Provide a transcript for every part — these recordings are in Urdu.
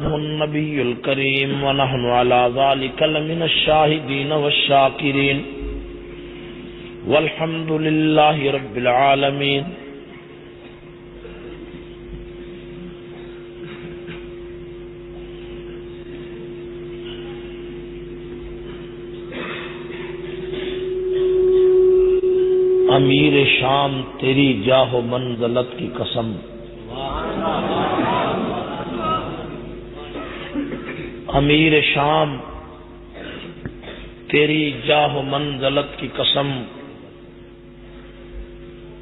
النبي الكريم ونحن على ذلك لمن الشاهدين والشاكرين والحمد لله رب العالمين. امیر شام تیری جاہ و منزلت کی قسم، امیر شام تیری جاہ و منزلت کی قسم،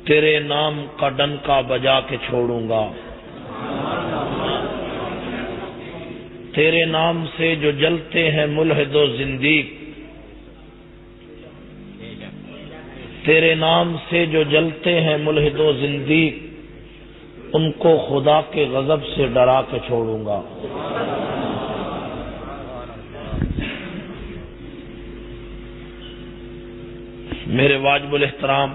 تیرے نام کا ڈنکا بجا کے چھوڑوں گا. تیرے نام سے جو جلتے ہیں ملحد و زندیق، تیرے نام سے جو جلتے ہیں ملحد و زندیق، ان کو خدا کے غضب سے ڈرا کے چھوڑوں گا. میرے واجب الاحترام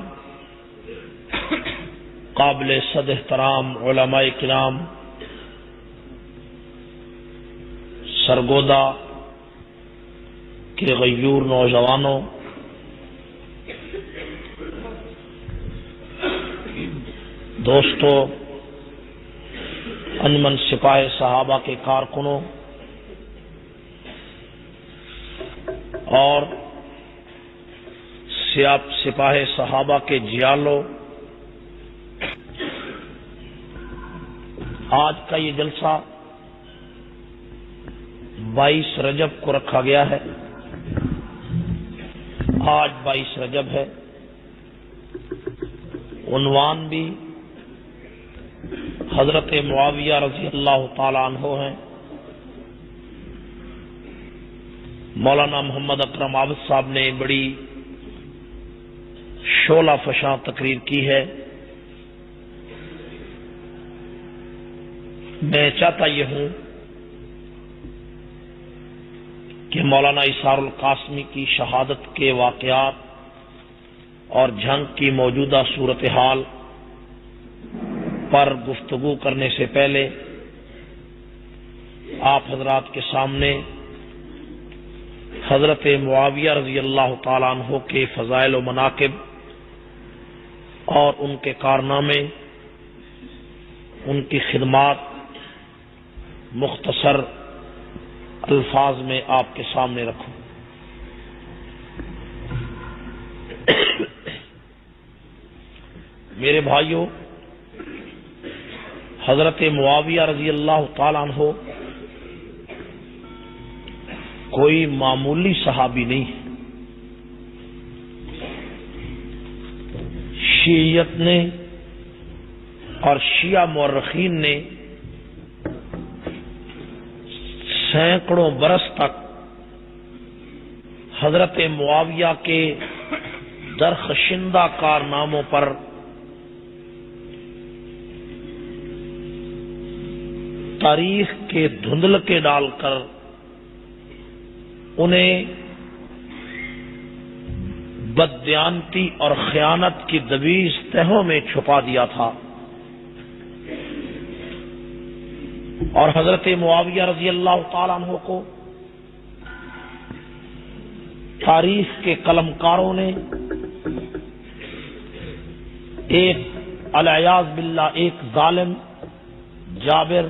قابل صد احترام علماء کرام، سرگودا کے غیور نوجوانوں، دوستو، انجمن سپاہ صحابہ کے کارکنوں اور سپاہ صحابہ کے جیالوں، آج کا یہ جلسہ 22 رجب کو رکھا گیا ہے. آج 22 رجب ہے. عنوان بھی حضرت معاویہ رضی اللہ تعالی عنہ ہیں. مولانا محمد اکرم عابد صاحب نے بڑی شعلہ فشاں تقریر کی ہے. میں چاہتا یہ ہوں کہ مولانا اسحار القاسمی کی شہادت کے واقعات اور جنگ کی موجودہ صورتحال پر گفتگو کرنے سے پہلے آپ حضرات کے سامنے حضرت معاویہ رضی اللہ تعالیٰ عنہ کے فضائل و مناقب اور ان کے کارنامے، ان کی خدمات مختصر الفاظ میں آپ کے سامنے رکھوں. میرے بھائیوں، حضرت معاویہ رضی اللہ تعالیٰ عنہ کوئی معمولی صحابی نہیں ہے. شیعیت نے اور شیعہ مورخین نے سینکڑوں برس تک حضرت معاویہ کے درخشندہ کارناموں پر تاریخ کے دھندلکے ڈال کر انہیں بددیانتی اور خیانت کی دبیز تہوں میں چھپا دیا تھا. اور حضرت معاویہ رضی اللہ تعالیٰ عنہ کو تاریخ کے قلمکاروں نے ایک العیاذ باللہ ایک ظالم جابر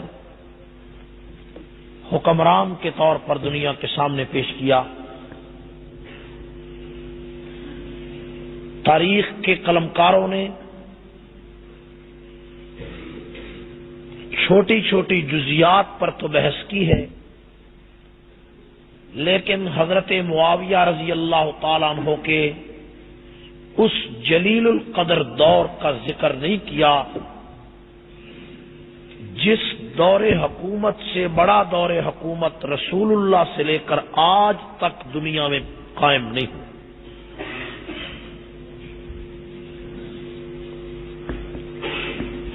حکمران کے طور پر دنیا کے سامنے پیش کیا. تاریخ کے قلمکاروں نے چھوٹی چھوٹی جزیات پر تو بحث کی ہے، لیکن حضرت معاویہ رضی اللہ تعالیٰ عنہ کے اس جلیل القدر دور کا ذکر نہیں کیا جس دور حکومت سے بڑا دور حکومت رسول اللہ سے لے کر آج تک دنیا میں قائم نہیں ہوا.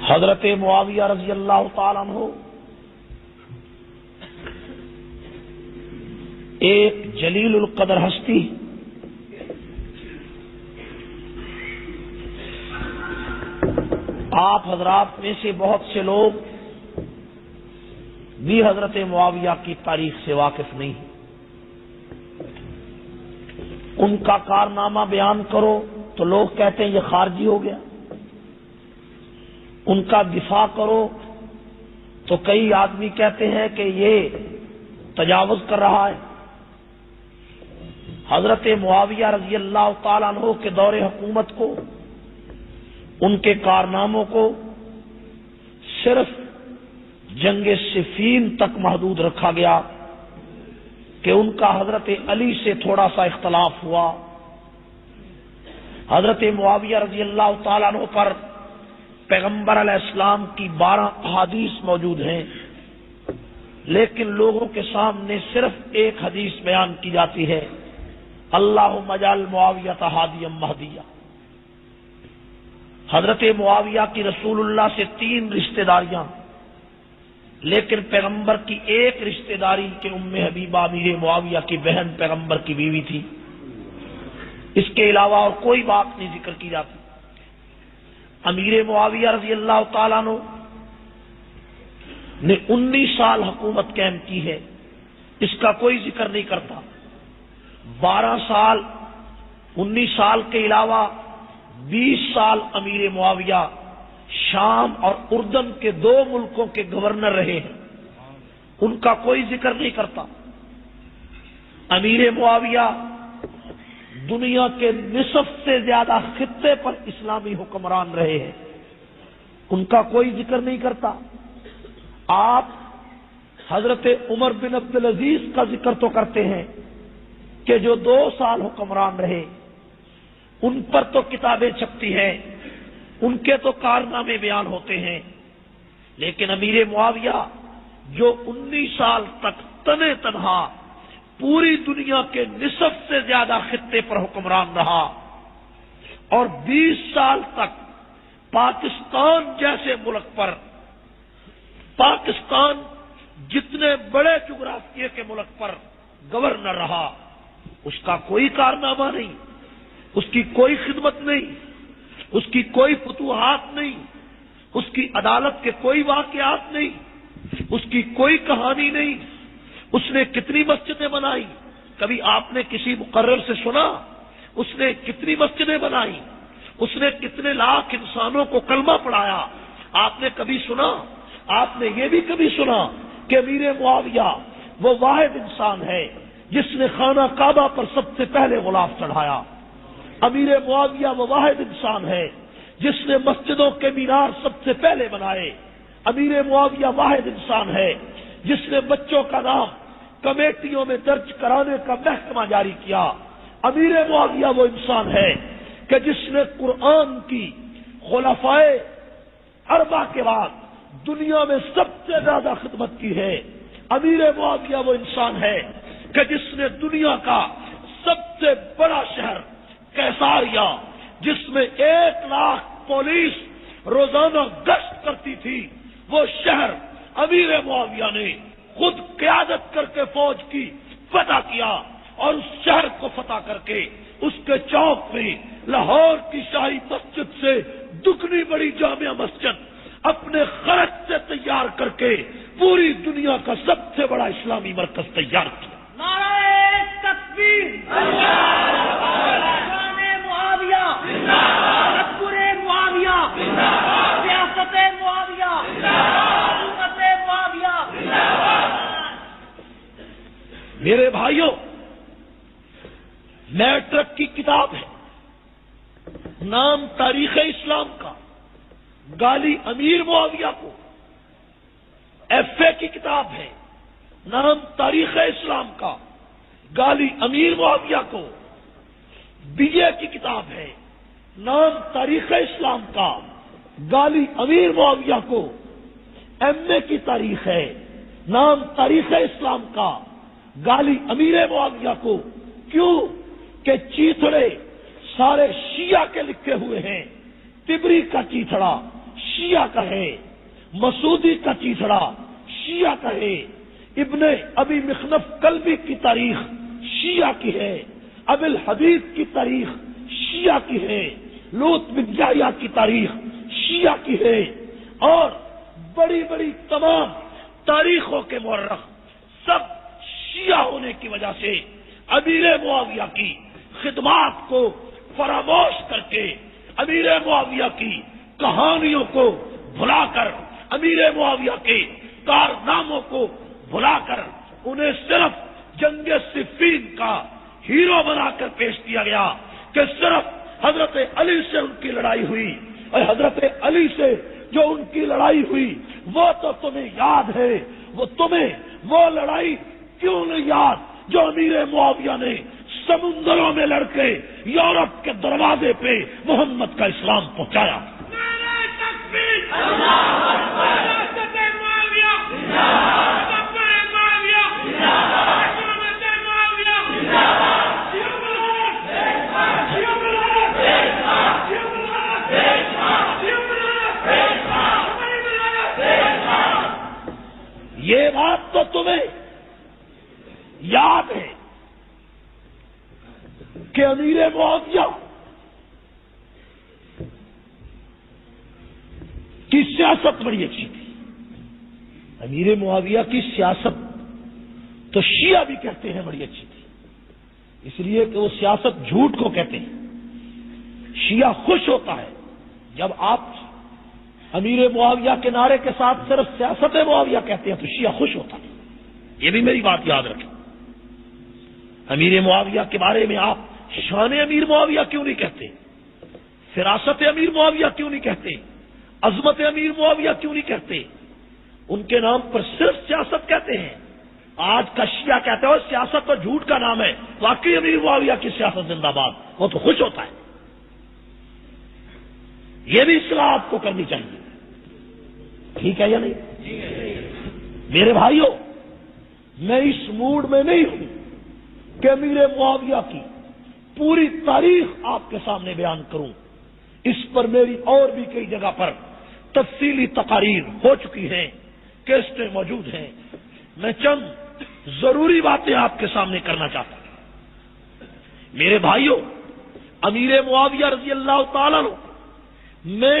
حضرت معاویہ رضی اللہ تعالیٰ عنہ ایک جلیل القدر ہستی، آپ حضرات میں سے بہت سے لوگ بھی حضرت معاویہ کی تاریخ سے واقف نہیں ہے۔ ان کا کارنامہ بیان کرو تو لوگ کہتے ہیں یہ خارجی ہو گیا، ان کا دفاع کرو تو کئی آدمی کہتے ہیں کہ یہ تجاوز کر رہا ہے۔ حضرت معاویہ رضی اللہ تعالیٰ عنہ کے دور حکومت کو، ان کے کارناموں کو صرف جنگ صفین تک محدود رکھا گیا کہ ان کا حضرت علی سے تھوڑا سا اختلاف ہوا۔ حضرت معاویہ رضی اللہ تعالیٰ عنہ پر پیغمبر علیہ السلام کی 12 احادیث موجود ہیں، لیکن لوگوں کے سامنے صرف ایک حدیث بیان کی جاتی ہے، اللہم اجعل معاویہ ہادیا مہدیا۔ حضرت معاویہ کی رسول اللہ سے 3 رشتہ داریاں، لیکن پیغمبر کی ایک رشتہ داری کے ام حبیبہ امیر معاویہ کی بہن پیغمبر کی بیوی تھی، اس کے علاوہ اور کوئی بات نہیں ذکر کی جاتی۔ امیر معاویہ رضی اللہ تعالیٰ عنہ نے 19 سال حکومت قائم کی ہے، اس کا کوئی ذکر نہیں کرتا۔ 12 سال 19 سال کے علاوہ 20 سال امیر معاویہ شام اور اردن کے 2 ملکوں کے گورنر رہے ہیں، ان کا کوئی ذکر نہیں کرتا۔ امیر معاویہ دنیا کے نصف سے زیادہ خطے پر اسلامی حکمران رہے ہیں، ان کا کوئی ذکر نہیں کرتا۔ آپ حضرت عمر بن عبدالعزیز کا ذکر تو کرتے ہیں کہ جو 2 سال حکمران رہے، ان پر تو کتابیں چھپتی ہیں، ان کے تو کارنامے بیان ہوتے ہیں، لیکن امیر معاویہ جو 19 سال تک تنے تنہا پوری دنیا کے نصف سے زیادہ خطے پر حکمران رہا اور 20 سال تک پاکستان جیسے ملک پر، پاکستان جتنے بڑے جغرافیے کے ملک پر گورنر رہا، اس کا کوئی کارنامہ نہیں، اس کی کوئی خدمت نہیں، اس کی کوئی فتوحات نہیں، اس کی عدالت کے کوئی واقعات نہیں، اس کی کوئی کہانی نہیں۔ اس نے کتنی مسجدیں بنائی؟ کبھی آپ نے کسی مقرر سے سنا اس نے کتنی مسجدیں بنائی؟ اس نے کتنے لاکھ انسانوں کو کلمہ پڑھایا؟ آپ نے کبھی سنا؟ آپ نے یہ بھی کبھی سنا کہ امیر معاویہ وہ واحد انسان ہے جس نے خانہ کعبہ پر سب سے پہلے غلاف چڑھایا؟ امیر معاویہ وہ واحد انسان ہے جس نے مسجدوں کے مینار سب سے پہلے بنائے؟ امیر معاویہ واحد انسان ہے جس نے بچوں کا نام کمیٹیوں میں درج کرانے کا محکمہ جاری کیا؟ امیر معاویہ وہ انسان ہے کہ جس نے قرآن کی خلفائے اربعہ کے بعد دنیا میں سب سے زیادہ خدمت کی ہے۔ امیر معاویہ وہ انسان ہے کہ جس نے دنیا کا سب سے بڑا شہر قیصاریہ، جس میں 1 لاکھ پولیس روزانہ گشت کرتی تھی، وہ شہر امیر معاویہ نے خود قیادت کر کے فوج کی فتح کیا، اور اس شہر کو فتح کر کے اس کے چوک میں لاہور کی شاہی مسجد سے دگنی بڑی جامع مسجد اپنے خرچ سے تیار کر کے پوری دنیا کا سب سے بڑا اسلامی مرکز تیار کیا۔ نعرہ تکبیر، معاویہ، تکبر معاویہ، سیاست معاویہ، حکومت معاویہ۔ میرے بھائیوں، میٹرک کی کتاب ہے، نام تاریخ اسلام کا، گالی امیر معاویہ کو۔ ایف اے کی کتاب ہے، نام تاریخ اسلام کا، گالی امیر معاویہ کو۔ بی اے کی کتاب ہے، نام تاریخ اسلام کا، گالی امیر معاویہ کو۔ ایم اے کی تاریخ ہے، نام تاریخ اسلام کا، گالی امیر معاویہ کو۔ کیوں کہ چیتڑے سارے شیعہ کے لکھے ہوئے ہیں۔ تبری کا چیتڑا شیعہ کا ہے، مسعودی کا چیتڑا شیعہ کا ہے، ابن ابی مخنف کلبی کی تاریخ شیعہ کی ہے، ابی الحدیث کی تاریخ شیعہ کی ہے، لوط بن یحییٰ کی تاریخ شیعہ کی ہے، اور بڑی بڑی تمام تاریخوں کے مورخ سب شیعہ ہونے کی وجہ سے امیر معاویہ کی خدمات کو فراموش کر کے، امیر معاویہ کی کہانیوں کو بھلا کر، امیر معاویہ کے کارناموں کو بھلا کر انہیں صرف جنگ صفین کا ہیرو بنا کر پیش کیا گیا کہ صرف حضرت علی سے ان کی لڑائی ہوئی، اور حضرت علی سے جو ان کی لڑائی ہوئی وہ تو تمہیں یاد ہے، وہ تمہیں وہ لڑائی کیوں نہیں یاد جو امیر معاویہ نے سمندروں میں لڑ کے یورپ کے دروازے پہ محمد کا اسلام پہنچایا۔ یہ بات تو تمہیں یاد ہے کہ امیر معاویہ کی سیاست بڑی اچھی تھی۔ امیر معاویہ کی سیاست تو شیعہ بھی کہتے ہیں بڑی اچھی تھی، اس لیے کہ وہ سیاست جھوٹ کو کہتے ہیں۔ شیعہ خوش ہوتا ہے جب آپ امیر معاویہ کے نعرے کے ساتھ صرف سیاست معاویہ کہتے ہیں تو شیعہ خوش ہوتا ہے۔ یہ بھی میری بات یاد رکھیں، امیر معاویہ کے بارے میں آپ شان امیر معاویہ کیوں نہیں کہتے، فراست امیر معاویہ کیوں نہیں کہتے، عظمت امیر معاویہ کیوں نہیں کہتے؟ ان کے نام پر صرف سیاست کہتے ہیں۔ آج کا شیعہ کہتے ہو سیاست تو جھوٹ کا نام ہے، واقعی امیر معاویہ کی سیاست زندہ باد، وہ تو خوش ہوتا ہے۔ یہ بھی اصلاح آپ کو کرنی چاہیے، ٹھیک ہے یا نہیں؟ میرے بھائیوں، میں اس موڈ میں نہیں ہوں کہ امیر معاویہ کی پوری تاریخ آپ کے سامنے بیان کروں، اس پر میری اور بھی کئی جگہ پر تفصیلی تقاریر ہو چکی ہیں، کیسٹیں موجود ہیں۔ میں چند ضروری باتیں آپ کے سامنے کرنا چاہتا ہوں۔ میرے بھائیوں، امیر معاویہ رضی اللہ تعالیٰ عنہ میں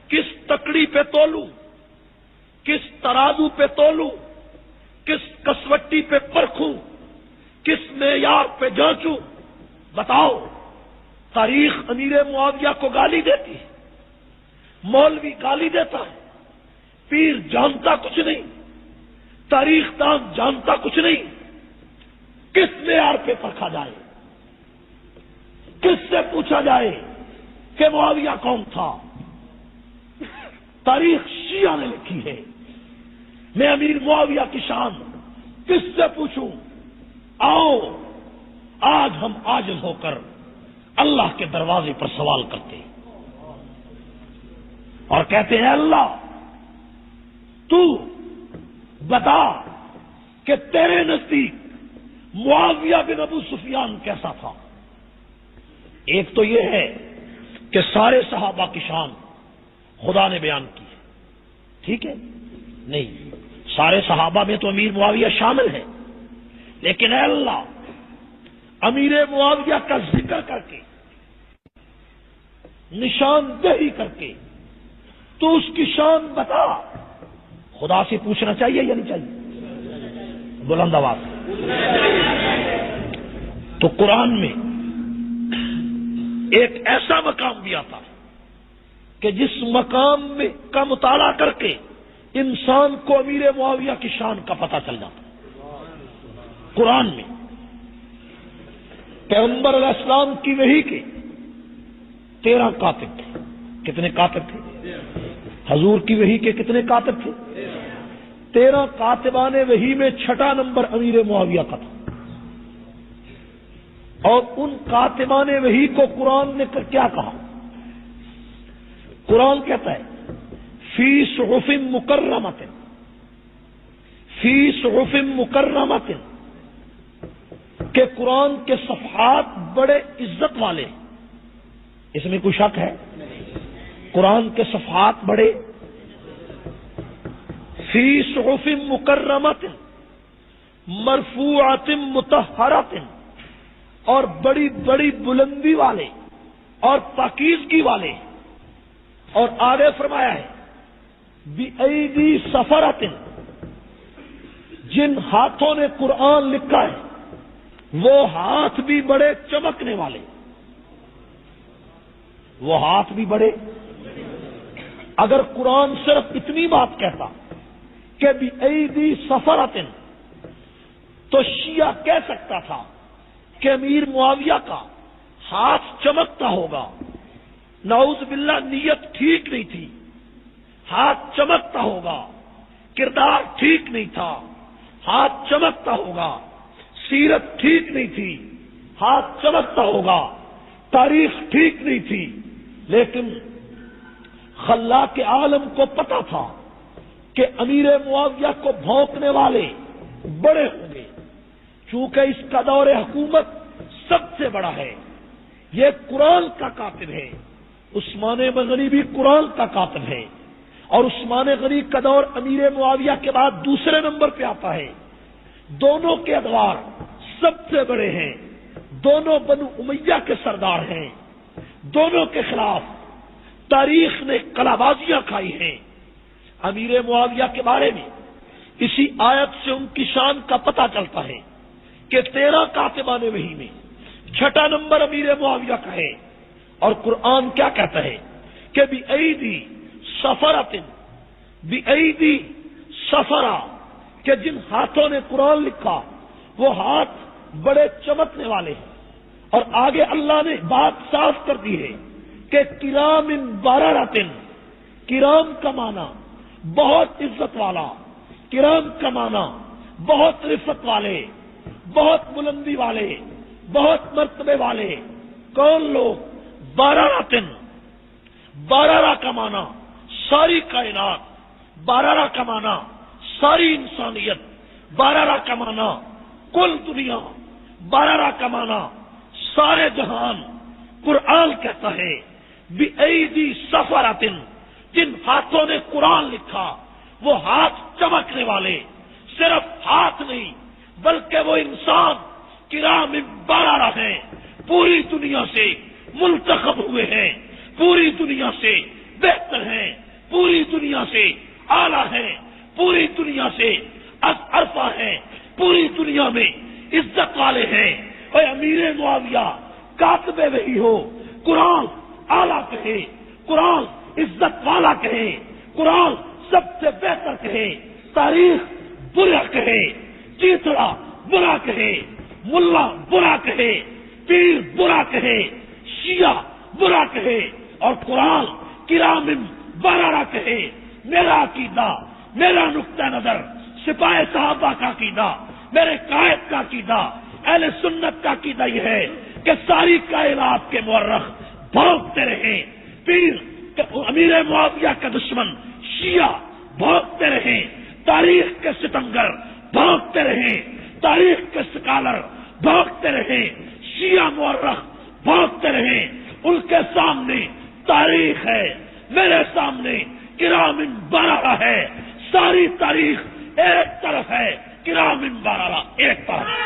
کس تکڑی پہ تولوں، کس ترازو پہ تولوں، کس کسوٹی پہ پرکھوں، کس معیار پہ جانچوں؟ بتاؤ۔ تاریخ امیر معاویہ کو گالی دیتی ہے، مولوی گالی دیتا ہے، پیر جانتا کچھ نہیں، تاریخ دان جانتا کچھ نہیں۔ کس معیار پہ پرکھا جائے، کس سے پوچھا جائے کہ معاویہ کون تھا؟ تاریخ شیعہ نے لکھی ہے، میں امیر معاویہ کی شان کس سے پوچھوں؟ آؤ آج ہم عاجز ہو کر اللہ کے دروازے پر سوال کرتے ہیں اور کہتے ہیں اللہ تو بتا کہ تیرے نزدیک معاویہ بن ابو سفیان کیسا تھا۔ ایک تو یہ ہے کہ سارے صحابہ کی شان خدا نے بیان کی ہے، ٹھیک ہے؟ نہیں، سارے صحابہ میں تو امیر معاویہ شامل ہے، لیکن اے اللہ امیر معاویہ کا ذکر کر کے، نشاندہی کر کے تو اس کی شان بتا۔ خدا سے پوچھنا چاہیے یا نہیں چاہیے؟ بلند آواز۔ تو قرآن میں ایک ایسا مقام بھی آتا ہے کہ جس مقام میں کا مطالعہ کر کے انسان کو امیر معاویہ کی شان کا پتہ چل جاتا ہے۔ قرآن میں پیغمبر علیہ السلام کی وحی کے 13 کاتب تھے۔ کتنے کاتب تھے؟ حضور کی وحی کے کتنے کاتب تھے؟ 13 کاتبان وحی میں 6 نمبر امیر معاویہ کا تھا۔ اور ان کاتبان وحی کو قرآن نے کیا کہا؟ قرآن کہتا ہے فی صحف مکرمۃ، فی صحف مکرمۃ، کہ قرآن کے صفحات بڑے عزت والے، اس میں کوئی شک ہے؟ قرآن کے صفحات بڑے، فی صحف مکرمۃ مرفوعۃ مطہرۃ، اور بڑی بڑی بلندی والے اور پاکیزگی والے۔ اور آگے فرمایا ہے بِأَيْدِي سَفَرَةٍ، جن ہاتھوں نے قرآن لکھا ہے وہ ہاتھ بھی بڑے چمکنے والے، وہ ہاتھ بھی بڑے. اگر قرآن صرف اتنی بات کہتا کہ بِأَيْدِي صَفَرَةٍ تو شیعہ کہہ سکتا تھا کہ امیر معاویہ کا ہاتھ چمکتا ہوگا. نعوذ باللہ نیت ٹھیک نہیں تھی، ہاتھ چمکتا ہوگا. کردار ٹھیک نہیں تھا، ہاتھ چمکتا ہوگا. سیرت ٹھیک نہیں تھی، ہاتھ چمکتا ہوگا. تاریخ ٹھیک نہیں تھی، لیکن خلاق عالم کو پتا تھا کہ امیر معاویہ کو بھونکنے والے بڑے ہوں گے. چونکہ اس کا دور حکومت سب سے بڑا ہے، یہ قرآن کا کاتب ہے. عثمان غنی بھی قرآن کا کاتب ہے، اور عثمان غنی کا دور امیر معاویہ کے بعد دوسرے نمبر پہ آتا ہے. دونوں کے ادوار سب سے بڑے ہیں، دونوں بنو امیہ کے سردار ہیں. دونوں کے خلاف تاریخ نے کلابازیاں کھائی ہیں. امیر معاویہ کے بارے میں اسی آیت سے ان کی شان کا پتہ چلتا ہے کہ 13 کاتبان وحی میں 6 نمبر امیر معاویہ کا ہے. اور قرآن کیا کہتا ہے کہ بِأَيْدِي صَفَرَةٍ، بِأَيْدِي صَفَرَةٍ کہ جن ہاتھوں نے قرآن لکھا وہ ہاتھ بڑے چمکنے والے ہیں. اور آگے اللہ نے بات صاف کر دی ہے کہ کرام بررۃ، کرام کا معنی بہت عزت والا، کرام کا معنی بہت رفت والے، بہت بلندی والے، بہت مرتبے والے. کون لوگ؟ بررۃ، بررہ کا معنی ساری کائنات، بررہ کا معنی ساری انسانیت، بررہ کا معنی کل دنیا، بررہ کا معنی سارے جہان. قرآن کہتا ہے بِأَيْدِي صَفَرَةٍ جن ہاتھوں نے قرآن لکھا وہ ہاتھ چمکنے والے. صرف ہاتھ نہیں بلکہ وہ انسان کرام بررہ ہیں، پوری دنیا سے منتخب ہوئے ہیں، پوری دنیا سے بہتر ہیں، پوری دنیا سے اعلیٰ ہیں، پوری دنیا سے عرفہ ہیں، پوری دنیا میں عزت والے ہیں. اے امیر معاویہ کاتب وحی ہو، قرآن اعلیٰ کہے، قرآن عزت والا کہے، قرآن سب سے بہتر کہے، تاریخ برا کہے، چیتڑا برا کہے، ملا برا کہے، پیر برا کہے، شیعہ برا کہے، اور قرآن کرام بررہ کہے. میرا عقیدہ، میرا نقطہ نظر، سپاہ صحابہ کا عقیدہ، میرے قائد کا عقیدہ، اہل سنت کا عقیدہ یہ ہے کہ ساری کائنات کے مورخ بھونکتے رہیں، پیر امیر معاویہ کا دشمن شیعہ بھونکتے رہیں، تاریخ کے ستمگر بھونکتے رہیں، تاریخ کے سکالر بھونکتے رہیں، شیعہ مورخ بھونکتے رہیں. ان کے سامنے تاریخ ہے، میرے سامنے کرام بررہ ہے. ساری تاریخ ایک طرف ہے، کرام بررہ ایک طرف.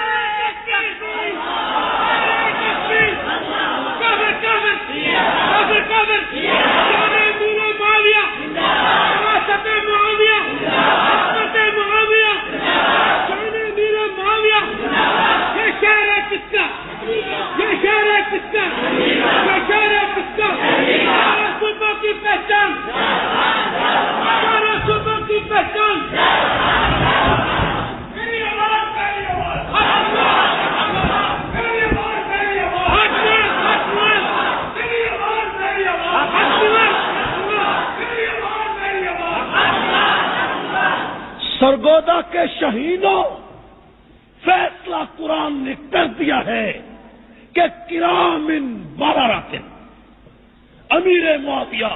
سرگودا کے شہیدوں فیصلہ قرآن نے کر دیا ہے کہ کرام بررۃ امیر معاویہ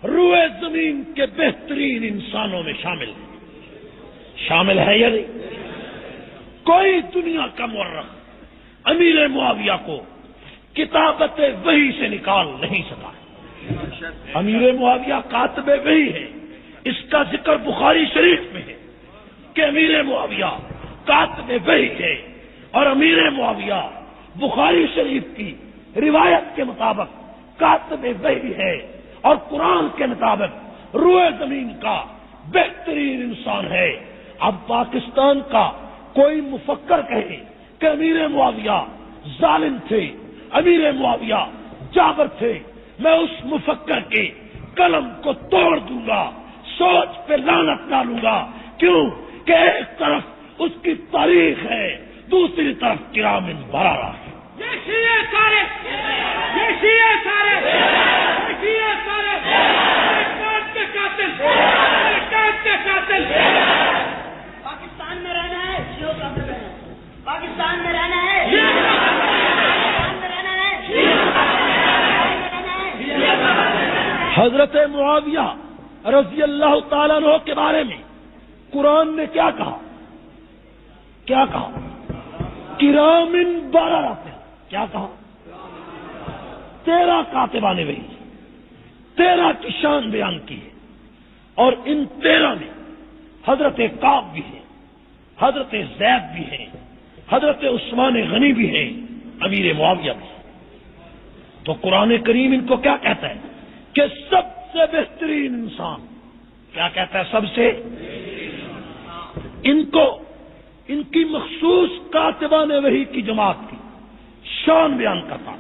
روئے زمین کے بہترین انسانوں میں شامل ہے یا نہیں؟ کوئی دنیا کا مورخ امیر معاویہ کو کتابت وحی سے نکال نہیں سکا. امیر معاویہ کاتب وحی ہے، اس کا ذکر بخاری شریف میں ہے کہ امیر معاویہ کاتب وحی ہے. اور امیر معاویہ بخاری شریف کی روایت کے مطابق کاتب وحی ہے، اور قرآن کے مطابق روئے زمین کا بہترین انسان ہے. اب پاکستان کا کوئی مفکر کہے کہ امیر معاویہ ظالم تھے، امیر معاویہ جابر تھے، میں اس مفکر کے قلم کو توڑ دوں گا، سوچ پہ لعنت ڈالوں گا۔ کیوں کہ ایک طرف اس کی تاریخ ہے، دوسری طرف کرام بررہ ہے۔ یہ شیعہ سارے پاکستان میں رہنا ہے، پاکستان میں رہنا ہے، حضرت معاویہ رضی اللہ تعالیٰ عنہ کے بارے میں قرآن نے کیا کہا؟ کرام بررہ، کیا کہا؟ 13 کاتبان وحی، 13 کی شان بیان کی ہے، اور ان 13 میں حضرت کعب بھی ہیں، حضرت زید بھی ہیں، حضرت عثمان غنی بھی ہیں، امیر معاویہ بھی ہیں۔ تو قرآن کریم ان کو کیا کہتا ہے کہ سب سے بہترین انسان، کیا کہتا ہے؟ سب سے، ان کو ان کی مخصوص کاتبان وحی کی جماعت کی شان بیان کرتا۔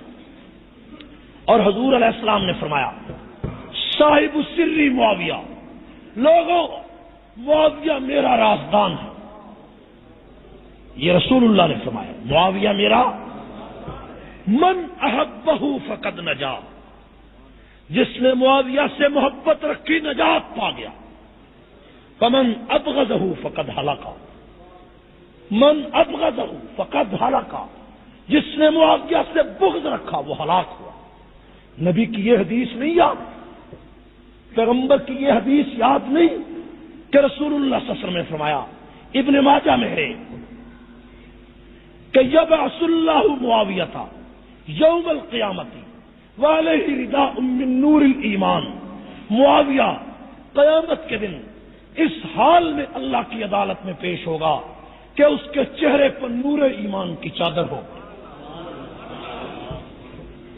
اور حضور علیہ السلام نے فرمایا صاحب السری معاویہ، لوگوں معاویہ میرا رازدان ہے، یہ رسول اللہ نے فرمایا، معاویہ میرا، من احبہ فقد نجا، جس نے معاویہ سے محبت رکھی نجات پا گیا، فمن ابغضہ فقد ہلک، من ابغضہ فقد ہلک، جس نے معاویہ سے بغض رکھا وہ ہلاک ہوا۔ نبی کی یہ حدیث نہیں یاد، پیغمبر کی یہ حدیث یاد نہیں کہ رسول اللہ صلی اللہ علیہ وسلم نے فرمایا، ابن ماجہ میں ہے کہ یبعث اللہ معاویہ یوم القیامت وعلیہ رداء من نور الایمان، معاویہ قیامت کے دن اس حال میں اللہ کی عدالت میں پیش ہوگا کہ اس کے چہرے پر نور ایمان کی چادر ہو۔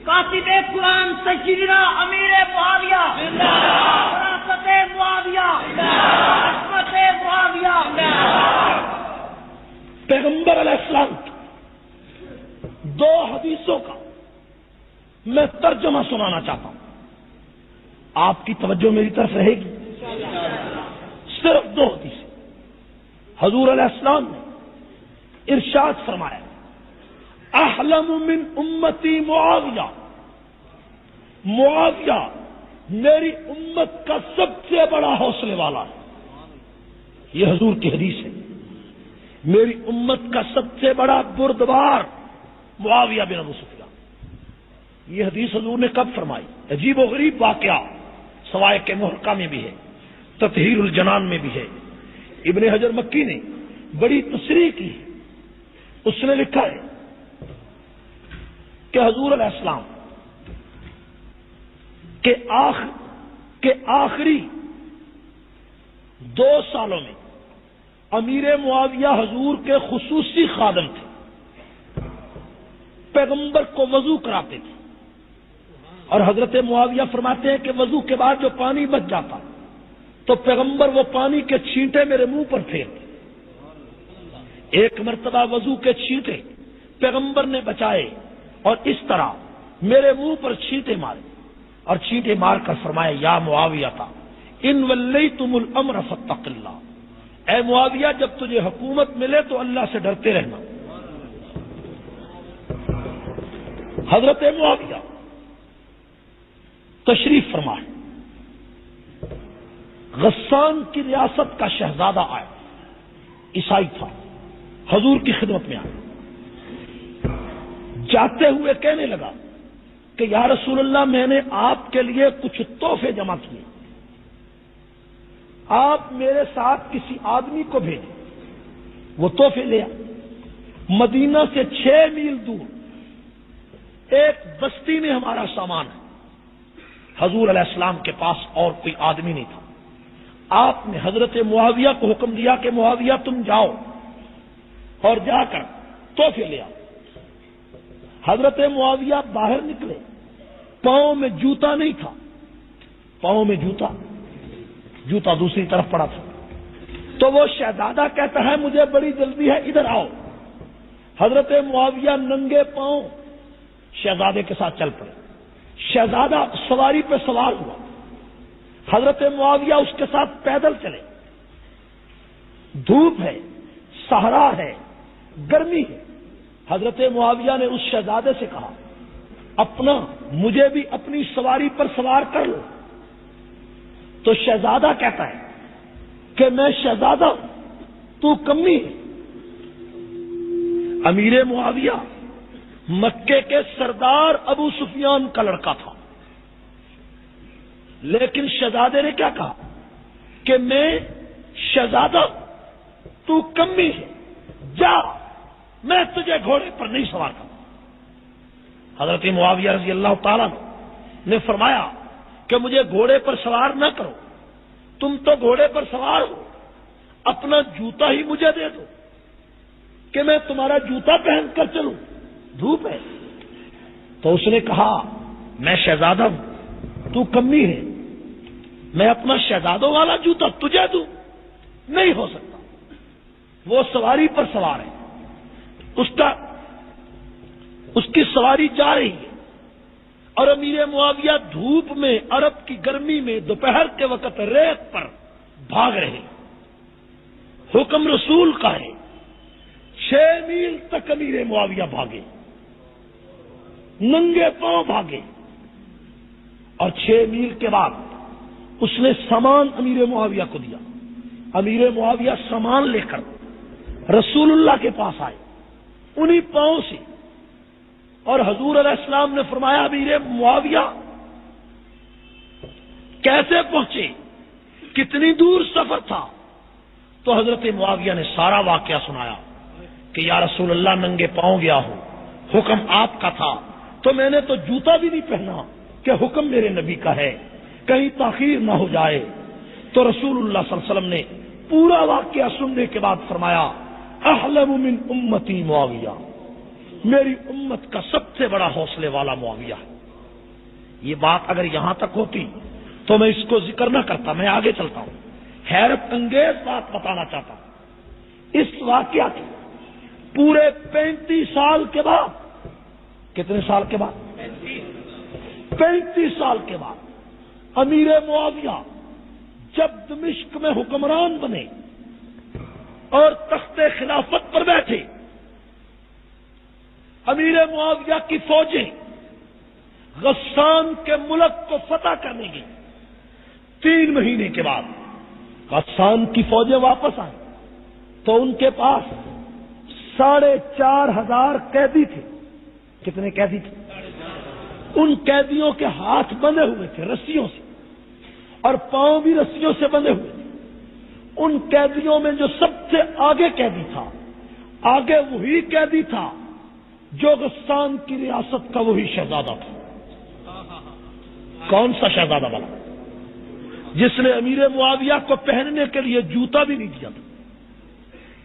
کاتب قرآن سیدنا امیر معاویہ، وراثت معاویہ، عصمت معاویہ۔ پیغمبر علیہ السلام کی 2 حدیثوں کا میں ترجمہ سنانا چاہتا ہوں، آپ کی توجہ میری طرف رہے گی۔ صرف 2 حدیثیں۔ حضور علیہ السلام نے ارشاد فرمایا، احلم من امتی معاویہ، معاویہ میری امت کا سب سے بڑا حوصلے والا ہے، یہ حضور کی حدیث ہے۔ میری امت کا سب سے بڑا بردبار معاویہ بن ابو سفیان، یہ حدیث حضور نے کب فرمائی؟ عجیب و غریب واقعہ سوائے کے محرقہ میں بھی ہے، تطہیر الجنان میں بھی ہے۔ ابن حجر مکی نے بڑی تصریح کی، اس نے لکھا ہے کہ حضور علیہ السلام کے آخری 2 سالوں میں امیر معاویہ حضور کے خصوصی خادم تھے، پیغمبر کو وضو کراتے تھے، اور حضرت معاویہ فرماتے ہیں کہ وضو کے بعد جو پانی بچ جاتا تو پیغمبر وہ پانی کے چھینٹے میرے منہ پر پھیرتے۔ ایک مرتبہ وضو کے چھینٹے پیغمبر نے بچائے اور اس طرح میرے منہ پر چھینٹے مارے، اور چھینٹے مار کر فرمایا، یا معاویہ تھا ان ولیتم الامر فاتق اللہ، اے معاویہ جب تجھے حکومت ملے تو اللہ سے ڈرتے رہنا۔ حضرت معاویہ تشریف فرمائے، غسان کی ریاست کا شہزادہ آیا، عیسائی تھا، حضور کی خدمت میں آیا، جاتے ہوئے کہنے لگا کہ یا رسول اللہ میں نے آپ کے لیے کچھ تحفے جمع کیے، آپ میرے ساتھ کسی آدمی کو بھیجیں۔ وہ تحفے لیا، مدینہ سے 6 میل دور ایک بستی میں ہمارا سامان ہے۔ حضور علیہ السلام کے پاس اور کوئی آدمی نہیں تھا، آپ نے حضرت معاویہ کو حکم دیا کہ معاویہ تم جاؤ اور جا کر تحفے لے آؤ۔ حضرت معاویہ باہر نکلے، پاؤں میں جوتا نہیں تھا، پاؤں میں جوتا دوسری طرف پڑا تھا۔ تو وہ شہزادہ کہتا ہے مجھے بڑی جلدی ہے، ادھر آؤ۔ حضرت معاویہ ننگے پاؤں شہزادے کے ساتھ چل پڑے۔ شہزادہ سواری پہ سوار ہوا، حضرت معاویہ اس کے ساتھ پیدل چلے۔ دھوپ ہے، صحرا ہے، گرمی ہے۔ حضرت معاویہ نے اس شہزادے سے کہا مجھے بھی اپنی سواری پر سوار کر لو۔ تو شہزادہ کہتا ہے کہ میں شہزادہ ہوں، تو کمی ہے۔ امیر معاویہ مکے کے سردار ابو سفیان کا لڑکا تھا، لیکن شہزادے نے کیا کہا کہ میں شہزادہ ہوں، تو کمی ہے، جا، میں تجھے گھوڑے پر نہیں سوار کروں۔ حضرت معاویہ رضی اللہ تعالیٰ نے فرمایا کہ مجھے گھوڑے پر سوار نہ کرو، تم تو گھوڑے پر سوار ہو، اپنا جوتا ہی مجھے دے دو کہ میں تمہارا جوتا پہن کر چلوں، دھوپ ہے۔ تو اس نے کہا میں شہزادہ ہوں، تو کمی ہے، میں اپنا شہزادوں والا جوتا تجھے دوں، نہیں ہو سکتا۔ وہ سواری پر سوار ہے، اس کی سواری جا رہی ہے، اور امیر معاویہ دھوپ میں، عرب کی گرمی میں، دوپہر کے وقت ریت پر بھاگ رہے۔ حکم رسول کا ہے، 6 میل تک امیر معاویہ بھاگے، ننگے پاؤں بھاگے، اور 6 میل کے بعد اس نے سامان امیر معاویہ کو دیا۔ امیر معاویہ سامان لے کر رسول اللہ کے پاس آئے انہی پاؤں سے، اور حضور علیہ السلام نے فرمایا امیر معاویہ کیسے پہنچے، کتنی دور سفر تھا؟ تو حضرت معاویہ نے سارا واقعہ سنایا کہ یا رسول اللہ ننگے پاؤں گیا ہوں، حکم آپ کا تھا، تو میں نے تو جوتا بھی نہیں پہنا کہ حکم میرے نبی کا ہے، کہیں تاخیر نہ ہو جائے۔ تو رسول اللہ صلی اللہ علیہ وسلم نے پورا واقعہ سننے کے بعد فرمایا احلم من امتی معاویہ، میری امت کا سب سے بڑا حوصلے والا معاویہ ہے۔ یہ بات اگر یہاں تک ہوتی تو میں اس کو ذکر نہ کرتا، میں آگے چلتا ہوں۔ حیرت انگیز بات بتانا چاہتا ہوں، اس واقعہ کے پورے 35 سال کے بعد، کتنے سال کے بعد؟ 35 سال کے بعد امیر معاویہ جب دمشق میں حکمران بنے اور تخت خلافت پر بیٹھے، امیر معاویہ کی فوجیں غسان کے ملک کو فتح کرنے گئی۔ 3 مہینے کے بعد غسان کی فوجیں واپس آئیں تو ان کے پاس 4,500 قیدی تھے۔ کتنے قیدی تھے؟ ان قیدیوں کے ہاتھ بندھے ہوئے تھے رسیوں سے، اور پاؤں بھی رسیوں سے بندھے ہوئے تھے۔ ان قیدیوں میں جو سب سے آگے قیدی تھا، آگے وہی قیدی تھا جو غسان کی ریاست کا وہی شہزادہ تھا۔ کون سا شہزادہ والا؟ جس نے امیر معاویہ کو پہننے کے لیے جوتا بھی نہیں دیا تھا،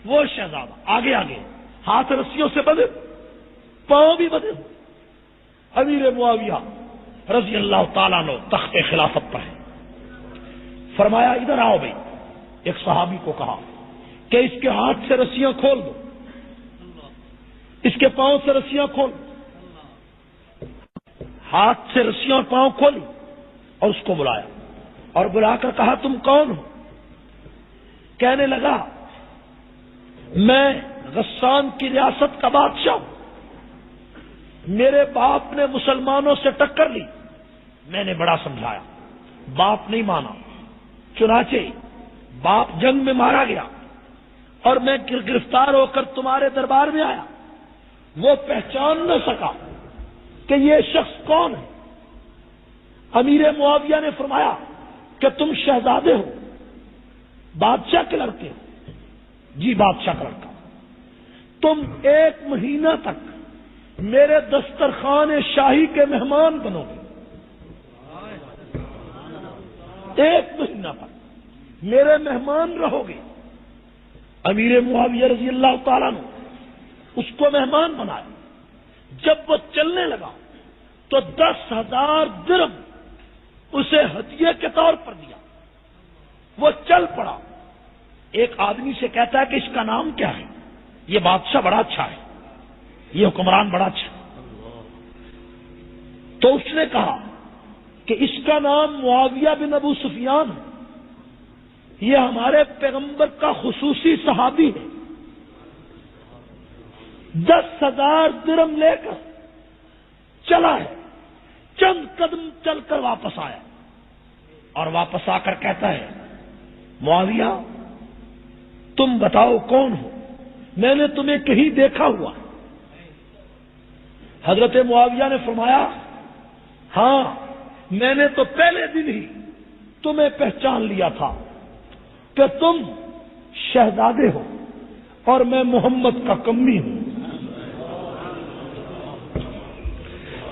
وہ شہزادہ آگے آگے، ہاتھ رسیوں سے بندھے، پاؤں بھی بندھے ہوئے۔ امیر معاویہ رضی اللہ تعالیٰ عنہ تخت خلافت پر ہے۔ فرمایا ادھر آؤ بھائی، ایک صحابی کو کہا کہ اس کے ہاتھ سے رسیاں کھول دو، اس کے پاؤں سے رسیاں کھول۔ ہاتھ سے رسیاں اور پاؤں کھولی اور اس کو بلایا، اور بلا کر کہا تم کون ہو؟ کہنے لگا میں غسان کی ریاست کا بادشاہ ہوں، میرے باپ نے مسلمانوں سے ٹکر لی، میں نے بڑا سمجھایا، باپ نہیں مانا، چنانچہ باپ جنگ میں مارا گیا اور میں گرفتار ہو کر تمہارے دربار میں آیا۔ وہ پہچان نہ سکا کہ یہ شخص کون ہے۔ امیر معاویہ نے فرمایا کہ تم شہزادے ہو، بادشاہ کے لڑکے ہو؟ جی بادشاہ کا لڑکا۔ تم 1 مہینہ تک میرے دسترخوان شاہی کے مہمان بنو گے، 1 مہینہ تک میرے مہمان رہو گے۔ امیر معاویہ رضی اللہ تعالیٰ نے اس کو مہمان بنایا۔ جب وہ چلنے لگا تو 10,000 درہم اسے ہدیے کے طور پر دیا۔ وہ چل پڑا، ایک آدمی سے کہتا ہے کہ اس کا نام کیا ہے؟ یہ بادشاہ بڑا اچھا ہے، یہ حکمران بڑا اچھا ہے۔ تو اس نے کہا کہ اس کا نام معاویہ بن ابو سفیان ہے، یہ ہمارے پیغمبر کا خصوصی صحابی ہے۔ 10,000 درہم لے کر چلا ہے، چند قدم چل کر واپس آیا اور واپس آ کر کہتا ہے معاویہ تم بتاؤ کون ہو، میں نے تمہیں کہیں دیکھا ہوا۔ حضرت معاویہ نے فرمایا ہاں میں نے تو پہلے دن ہی تمہیں پہچان لیا تھا کہ تم شہزادے ہو اور میں محمد کا کمی ہوں،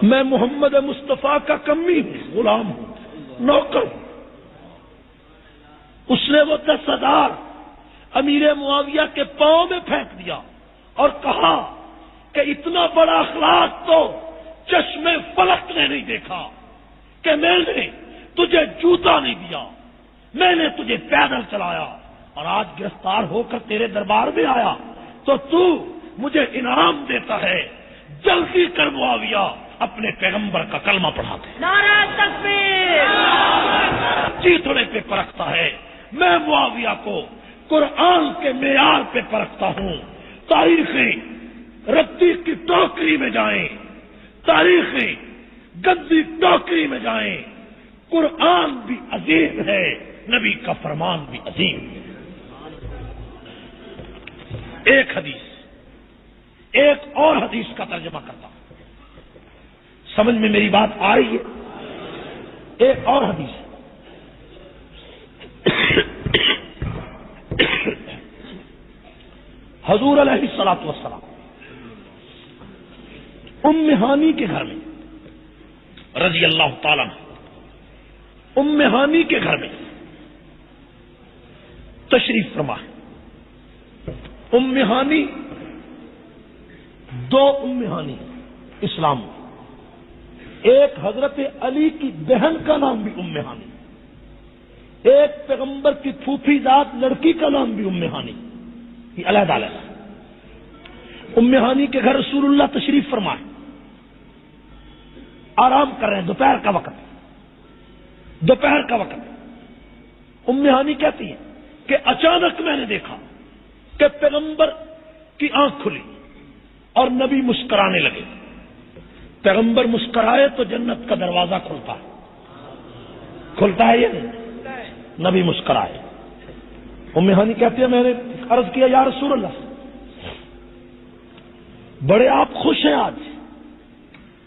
میں محمد مصطفیٰ کا کمی ہوں، غلام ہوں، نوکر ہوں۔ اس نے وہ 10,000 امیر معاویہ کے پاؤں میں پھینک دیا اور کہا کہ اتنا بڑا اخلاق تو چشمے فلک نے نہیں دیکھا کہ میں نے تجھے جوتا نہیں دیا، میں نے تجھے پیدل چلایا اور آج گرفتار ہو کر تیرے دربار میں آیا تو مجھے انعام دیتا ہے۔ جلدی کر معاویہ اپنے پیغمبر کا کلمہ پڑھا دے۔ نعرہ تکبیر! چیتڑے پہ پرکھتا ہے، میں معاویہ کو قرآن کے معیار پہ پرکھتا ہوں۔ تاریخیں رتی کی ٹوکری میں جائیں، تاریخیں گندی ٹوکری میں جائیں، قرآن بھی عظیم ہے، نبی کا فرمان بھی عظیم ہے۔ ایک حدیث، ایک اور حدیث کا ترجمہ کرتا ہوں، سمجھ میں میری بات آ رہی ہے؟ ایک اور حدیث ہے، حضور علیہ الصلوۃ والسلام ام ہانی کے گھر میں رضی اللہ تعالیٰ عنہ، ام ہانی کے گھر میں تشریف فرما ہے۔ ام ہانی، 2 ام ہانی اسلام میں، ایک حضرت علی کی بہن کا نام بھی ام ہانی، ایک پیغمبر کی پھوپھی ذات لڑکی کا نام بھی ام ہانی، یہ علیحدہ علیحدہ۔ ام ہانی کے گھر رسول اللہ تشریف فرمائے، آرام کر رہے ہیں، دوپہر کا وقت، دوپہر کا وقت۔ ام ہانی کہتی ہے کہ اچانک میں نے دیکھا کہ پیغمبر کی آنکھ کھلی اور نبی مسکرانے لگے۔ پیغمبر مسکرائے تو جنت کا دروازہ کھلتا ہے، کھلتا ہے یا نہیں؟ نبی مسکرائے۔ ام ہانی کہتی ہے میں نے عرض کیا یا رسول اللہ بڑے آپ خوش ہیں،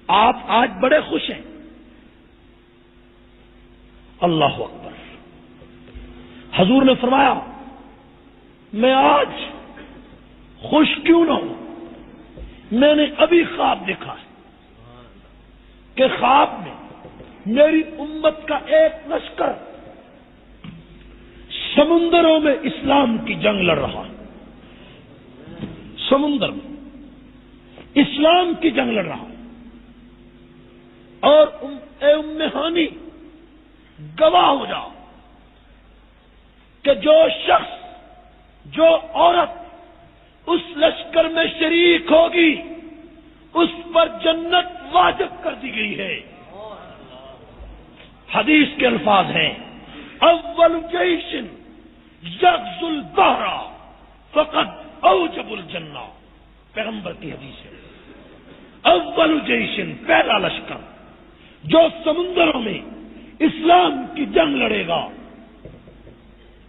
آپ آج بڑے خوش ہیں۔ اللہ اکبر۔ حضور نے فرمایا میں آج خوش کیوں نہ ہوں، میں نے ابھی خواب دیکھا ہے کہ خواب میں میری امت کا ایک لشکر سمندروں میں اسلام کی جنگ لڑ رہا ہے، سمندر میں اسلام کی جنگ لڑ رہا ہے، اور اے ام ہانی گواہ ہو جاؤ کہ جو شخص، جو عورت اس لشکر میں شریک ہوگی اس پر جنت واجب کر دی گئی ہے۔ حدیث کے الفاظ ہیں اول جیش یغزو البحر فقد اوجب الجنہ، پیغمبر کی حدیث ہے۔ اول جیش، پہلا لشکر جو سمندروں میں اسلام کی جنگ لڑے گا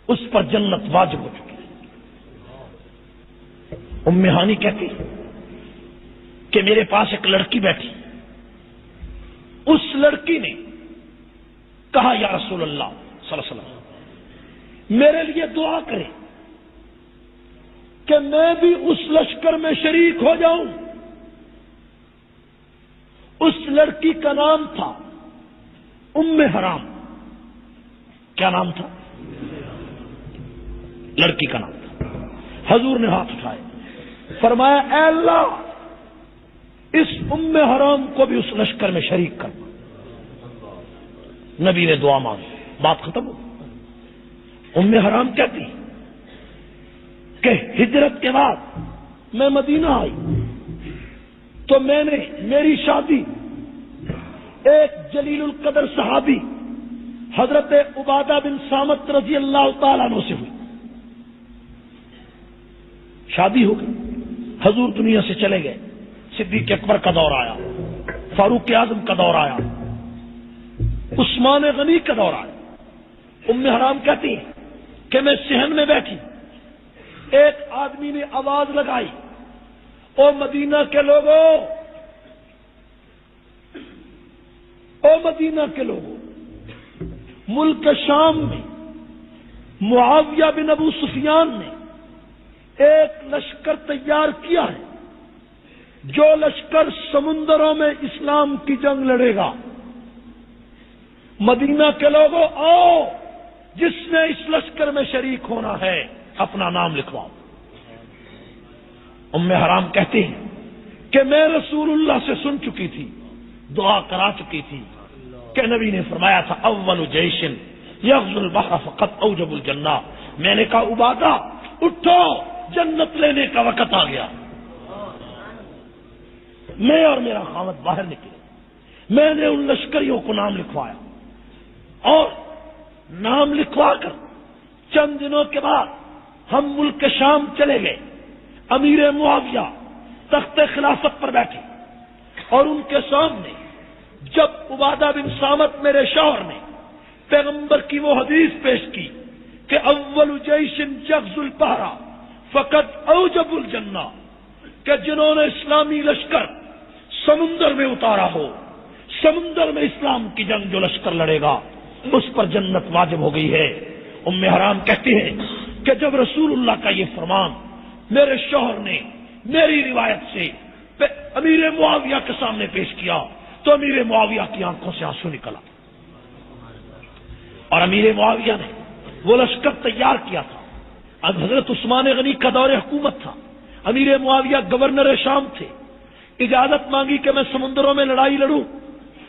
اس پر جنت واجب ہو چکی ہے۔ ام ہانی کہتی کہ میرے پاس ایک لڑکی بیٹھی، اس لڑکی نے کہا یا رسول اللہ صلی اللہ علیہ وسلم میرے لیے دعا کرے کہ میں بھی اس لشکر میں شریک ہو جاؤں۔ اس لڑکی کا نام تھا ام حرام۔ کیا نام تھا؟ لڑکی کا نام تھا۔ حضور نے ہاتھ اٹھائے، فرمایا اے اللہ اس ام حرام کو بھی اس لشکر میں شریک کرنا۔ نبی نے دعا مانگی، بات ختم ہو۔ ام حرام کہتی کہ ہجرت کے بعد میں مدینہ آئی تو میں نے میری شادی ایک جلیل القدر صحابی حضرت عبادہ بن صامت رضی اللہ تعالیٰ عنہ سے ہوئی. شادی ہو گئی، حضور دنیا سے چلے گئے، صدیق اکبر کا دور آیا، فاروق اعظم کا دور آیا، عثمان غنی کا دور آیا. ام حرام کہتی ہیں کہ میں صحن میں بیٹھی، ایک آدمی نے آواز لگائی، او مدینہ کے لوگوں، او مدینہ کے لوگوں، ملک شام میں معاویہ بن ابو سفیان نے ایک لشکر تیار کیا ہے جو لشکر سمندروں میں اسلام کی جنگ لڑے گا. مدینہ کے لوگوں آؤ، جس نے اس لشکر میں شریک ہونا ہے اپنا نام لکھواؤ. ام حرام کہتی ہیں کہ میں رسول اللہ سے سن چکی تھی، دعا کرا چکی تھی کہ نبی نے فرمایا تھا اول جیش یغزو البحر فقط اوجب الجنہ. میں نے کہا عبادہ اٹھو، جنت لینے کا وقت آ گیا. میں اور میرا خاوند باہر نکلے، میں نے ان لشکریوں کو نام لکھوایا اور نام لکھوا کر چند دنوں کے بعد ہم ملک شام چلے گئے. امیر معاویہ تخت خلافت پر بیٹھے اور ان کے سامنے جب عبادہ بن صامت میرے شوہر نے پیغمبر کی وہ حدیث پیش کی کہ اول جیش یغزو البحر فقط اوجب الجنہ، کہ جنہوں نے اسلامی لشکر سمندر میں اتارا ہو، سمندر میں اسلام کی جنگ جو لشکر لڑے گا اس پر جنت واجب ہو گئی ہے. ام حرام کہتی ہے کہ جب رسول اللہ کا یہ فرمان میرے شوہر نے میری روایت سے امیر معاویہ کے سامنے پیش کیا تو امیر معاویہ کی آنکھوں سے آنسو نکلا. اور امیر معاویہ نے وہ لشکر تیار کیا تھا. اب حضرت عثمان غنی کا دور حکومت تھا، امیر معاویہ گورنر شام تھے. اجازت مانگی کہ میں سمندروں میں لڑائی لڑوں،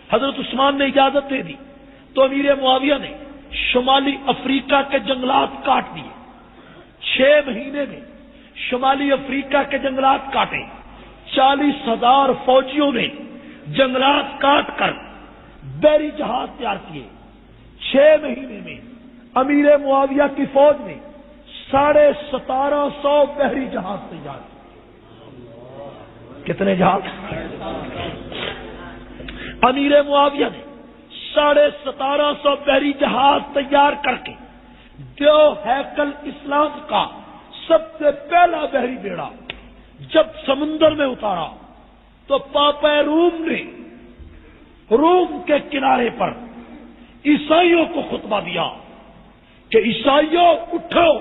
حضرت عثمان نے اجازت دے دی تو امیر معاویہ نے شمالی افریقہ کے جنگلات کاٹ دیے. 6 مہینے میں شمالی افریقہ کے جنگلات کاٹے. 40,000 فوجیوں نے جنگلات کاٹ کر بحری جہاز تیار کیے. 6 مہینے میں امیر معاویہ کی فوج نے 1750 بحری جہاز تیار کیے. کتنے جہاز؟ امیر معاویہ نے 1750 بحری جہاز تیار کر کے دیو ہیکل اسلام کا سب سے پہلا بحری بیڑا جب سمندر میں اتارا تو پاپا روم نے روم کے کنارے پر عیسائیوں کو خطبہ دیا کہ عیسائیوں اٹھو،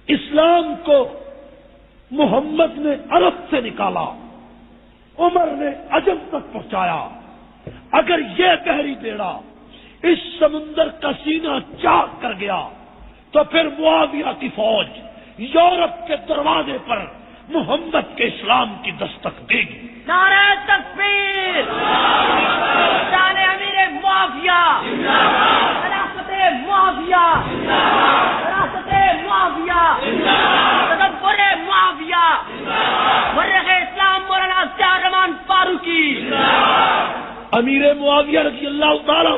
اسلام کو محمد نے عرب سے نکالا، عمر نے عجم تک پہنچایا. اگر یہ بحری بیڑا اس سمندر کا سینہ چاک کر گیا تو پھر معاویہ کی فوج یورپ کے دروازے پر محمد کے اسلام کی دستک دے گی. نعرہ تکبیر، شان امیر معاویہ، خلافت معاویہ، خلافت معاویہ، تدبر معاویہ، مرخ اسلام مولانا اختیار رحمان فاروقی. امیر معاویہ رضی اللہ تعالی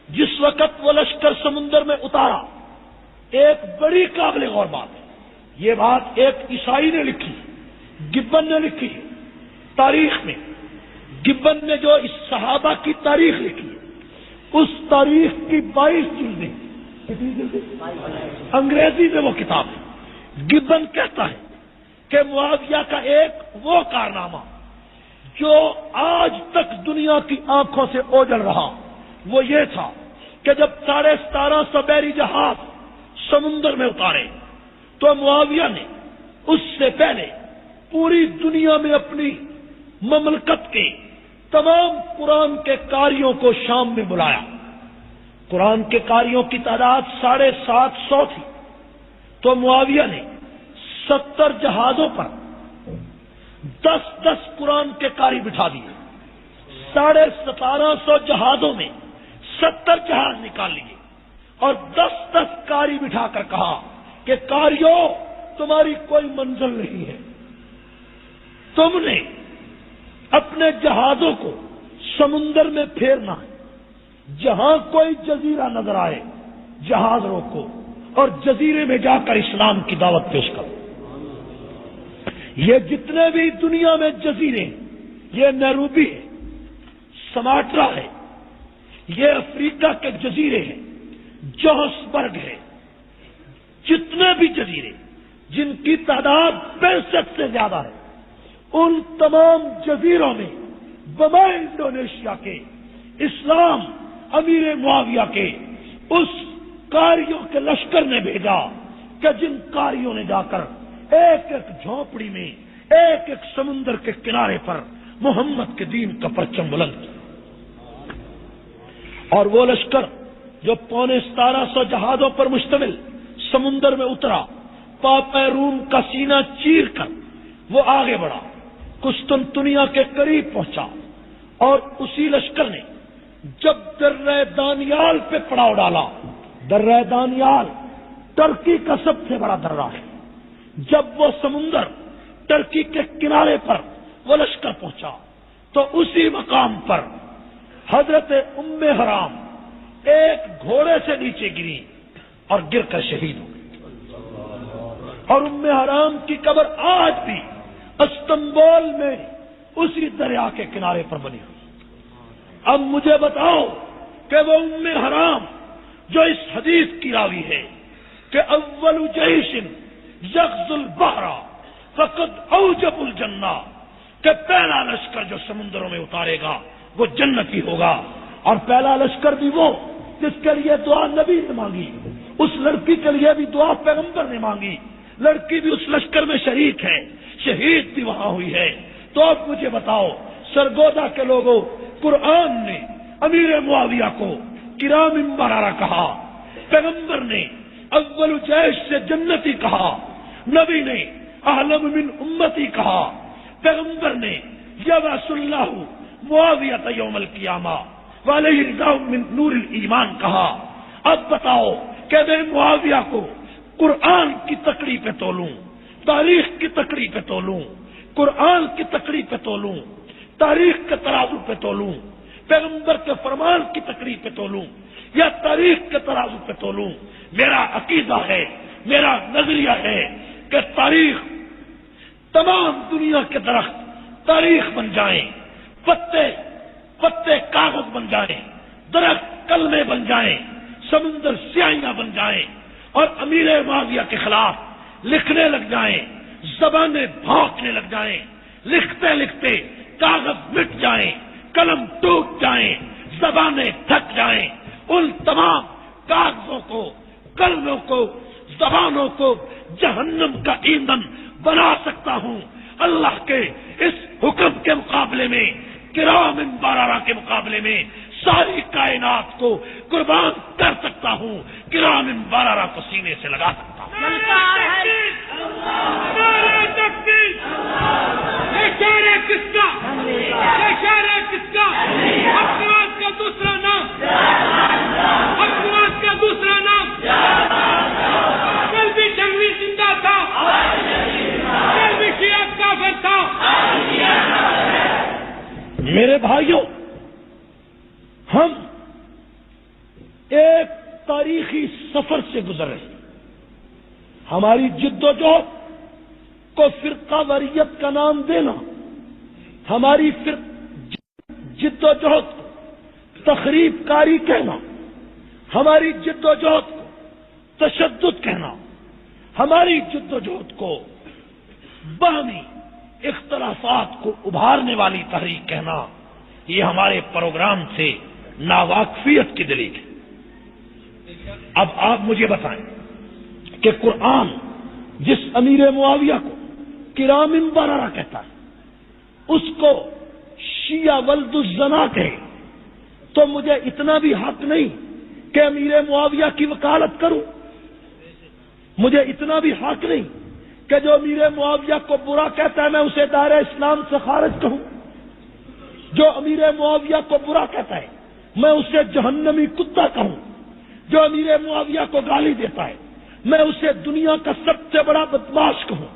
جس وقت وہ لشکر سمندر میں اتارا، ایک بڑی قابل غور بات ہے. یہ بات ایک عیسائی نے لکھی، گبن نے لکھی تاریخ میں. گبن نے جو اس صحابہ کی تاریخ لکھی اس تاریخ کی 22 جلدیں، انگریزی میں وہ کتاب ہے. گبن کہتا ہے کہ معاویہ کا ایک وہ کارنامہ جو آج تک دنیا کی آنکھوں سے اوجھل رہا وہ یہ تھا کہ جب 1750 بحری جہاز سمندر میں اتارے تو معاویہ نے اس سے پہلے پوری دنیا میں اپنی مملکت کے تمام قرآن کے قاریوں کو شام میں بلایا. قرآن کے قاریوں کی تعداد 750 تھی تو معاویہ نے 70 جہازوں پر 10 قرآن کے قاری بٹھا دیے. 1750 جہازوں میں 70 جہاز نکال لیے اور 10 قاری بٹھا کر کہا کہ قاریوں تمہاری کوئی منزل نہیں ہے، تم نے اپنے جہازوں کو سمندر میں پھیرنا ہے، جہاں کوئی جزیرہ نظر آئے جہاز روکو اور جزیرے میں جا کر اسلام کی دعوت پیش کرو۔ یہ جتنے بھی دنیا میں جزیرے ہیں، یہ نیروبی ہے، سماٹرا ہے، یہ افریقہ کے جزیرے ہیں، جوہانسبرگ ہے، جتنے بھی جزیرے جن کی تعداد 65 سے زیادہ ہے، ان تمام جزیروں میں بمائے انڈونیشیا کے اسلام امیر معاویہ کے اس کاریوں کے لشکر نے بھیجا کہ جن کاریوں نے جا کر ایک ایک جھونپڑی میں، ایک ایک سمندر کے کنارے پر محمد کے دین کا پرچم بلند کیا۔ اور وہ لشکر جو 1750 جہازوں پر مشتمل سمندر میں اترا، پاپا روم کا سینہ چیر کر وہ آگے بڑھا، قسطنطنیہ کے قریب پہنچا، اور اسی لشکر نے جب درہ دانیال پہ پڑاؤ ڈالا، درہ دانیال ترکی کا سب سے بڑا درہ ہے، جب وہ سمندر ترکی کے کنارے پر وہ لشکر پہنچا تو اسی مقام پر حضرت ام حرام ایک گھوڑے سے نیچے گری اور گر کر شہید ہو گئی، اور ام حرام کی قبر آج بھی استنبول میں اسی دریا کے کنارے پر بنی ہوئی۔ اب مجھے بتاؤ کہ وہ ام حرام جو اس حدیث کی راوی ہے کہ اول جیش یغزو البحر فقد اوجب الجنہ، کہ پہلا لشکر جو سمندروں میں اتارے گا وہ جنتی ہوگا، اور پہلا لشکر بھی وہ جس کے لیے دعا نبی نے مانگی، اس لڑکی کے لیے بھی دعا پیغمبر نے مانگی، لڑکی بھی اس لشکر میں شریک ہے، شہید بھی وہاں ہوئی ہے۔ تو اب مجھے بتاؤ سرگودا کے لوگوں، قرآن نے امیر معاویہ کو کرام بررہ کہا، پیغمبر نے اول جیش سے جنتی کہا، نبی نے اعلم من امتی کہا، پیغمبر نے یبعث اللہ معاویہ یوم القیامہ وعلیہ رضا من نور الایمان کہا۔ اب بتاؤ کہ میں معاویہ کو قرآن کی تکڑی پہ تولوں، تاریخ کی تکڑی پہ تولوں، قرآن کی تکڑی پہ تولوں، تاریخ کے ترازو پہ تولوں، پیغمبر کے فرمان کی تکڑی پہ تولوں، یا تاریخ کے ترازو پہ تولوں؟ میرا عقیدہ ہے، میرا نظریہ ہے کہ تاریخ، تمام دنیا کے درخت تاریخ بن جائیں، پتے کاغذ بن جائیں، درخت کلمے بن جائیں، سمندر سیاہیاں بن جائیں، اور امیر معاویہ کے خلاف لکھنے لگ جائیں، زبانیں بھونکنے لگ جائیں، لکھتے لکھتے کاغذ مٹ جائیں، قلم ٹوٹ جائیں، زبانیں تھک جائیں، ان تمام کاغذوں کو، کلموں کو، زبانوں کو جہنم کا ایندھن بنا سکتا ہوں۔ اللہ کے اس حکم کے مقابلے میں، کرام بررہ کے مقابلے میں ساری کائنات کو قربان کر سکتا ہوں، کرام بررہ کو سینے سے لگا سکتا ہوں۔ کس کا حکومت کا دوسرا نام، حکومت کا دوسرا نام، کل بھی جنگی زندہ تھا، کل بھی شیعہ کافر تھا۔ میرے بھائیوں، ہم ایک تاریخی سفر سے گزر رہے ہیں۔ ہماری جد و جہد کو فرقہ واریت کا نام دینا، ہماری جد و جہد کو تخریب کاری کہنا، ہماری جد و جہد کو تشدد کہنا، ہماری جد و جہد کو باہمی اختلافات کو ابھارنے والی تحریک کہنا، یہ ہمارے پروگرام سے ناواقفیت کی دلیل ہے۔ اب آپ مجھے بتائیں کہ قرآن جس امیر معاویہ کو کرام بررہ کہتا ہے، اس کو شیعہ ولد الزنا کہے، تو مجھے اتنا بھی حق نہیں کہ امیر معاویہ کی وکالت کروں، مجھے اتنا بھی حق نہیں کہ جو امیر معاویہ کو برا کہتا ہے میں اسے دائرہ اسلام سے خارج کہوں، جو امیر معاویہ کو برا کہتا ہے میں اسے جہنمی کتا کہوں، جو امیر معاویہ کو گالی دیتا ہے میں اسے دنیا کا سب سے بڑا بدماش کہوں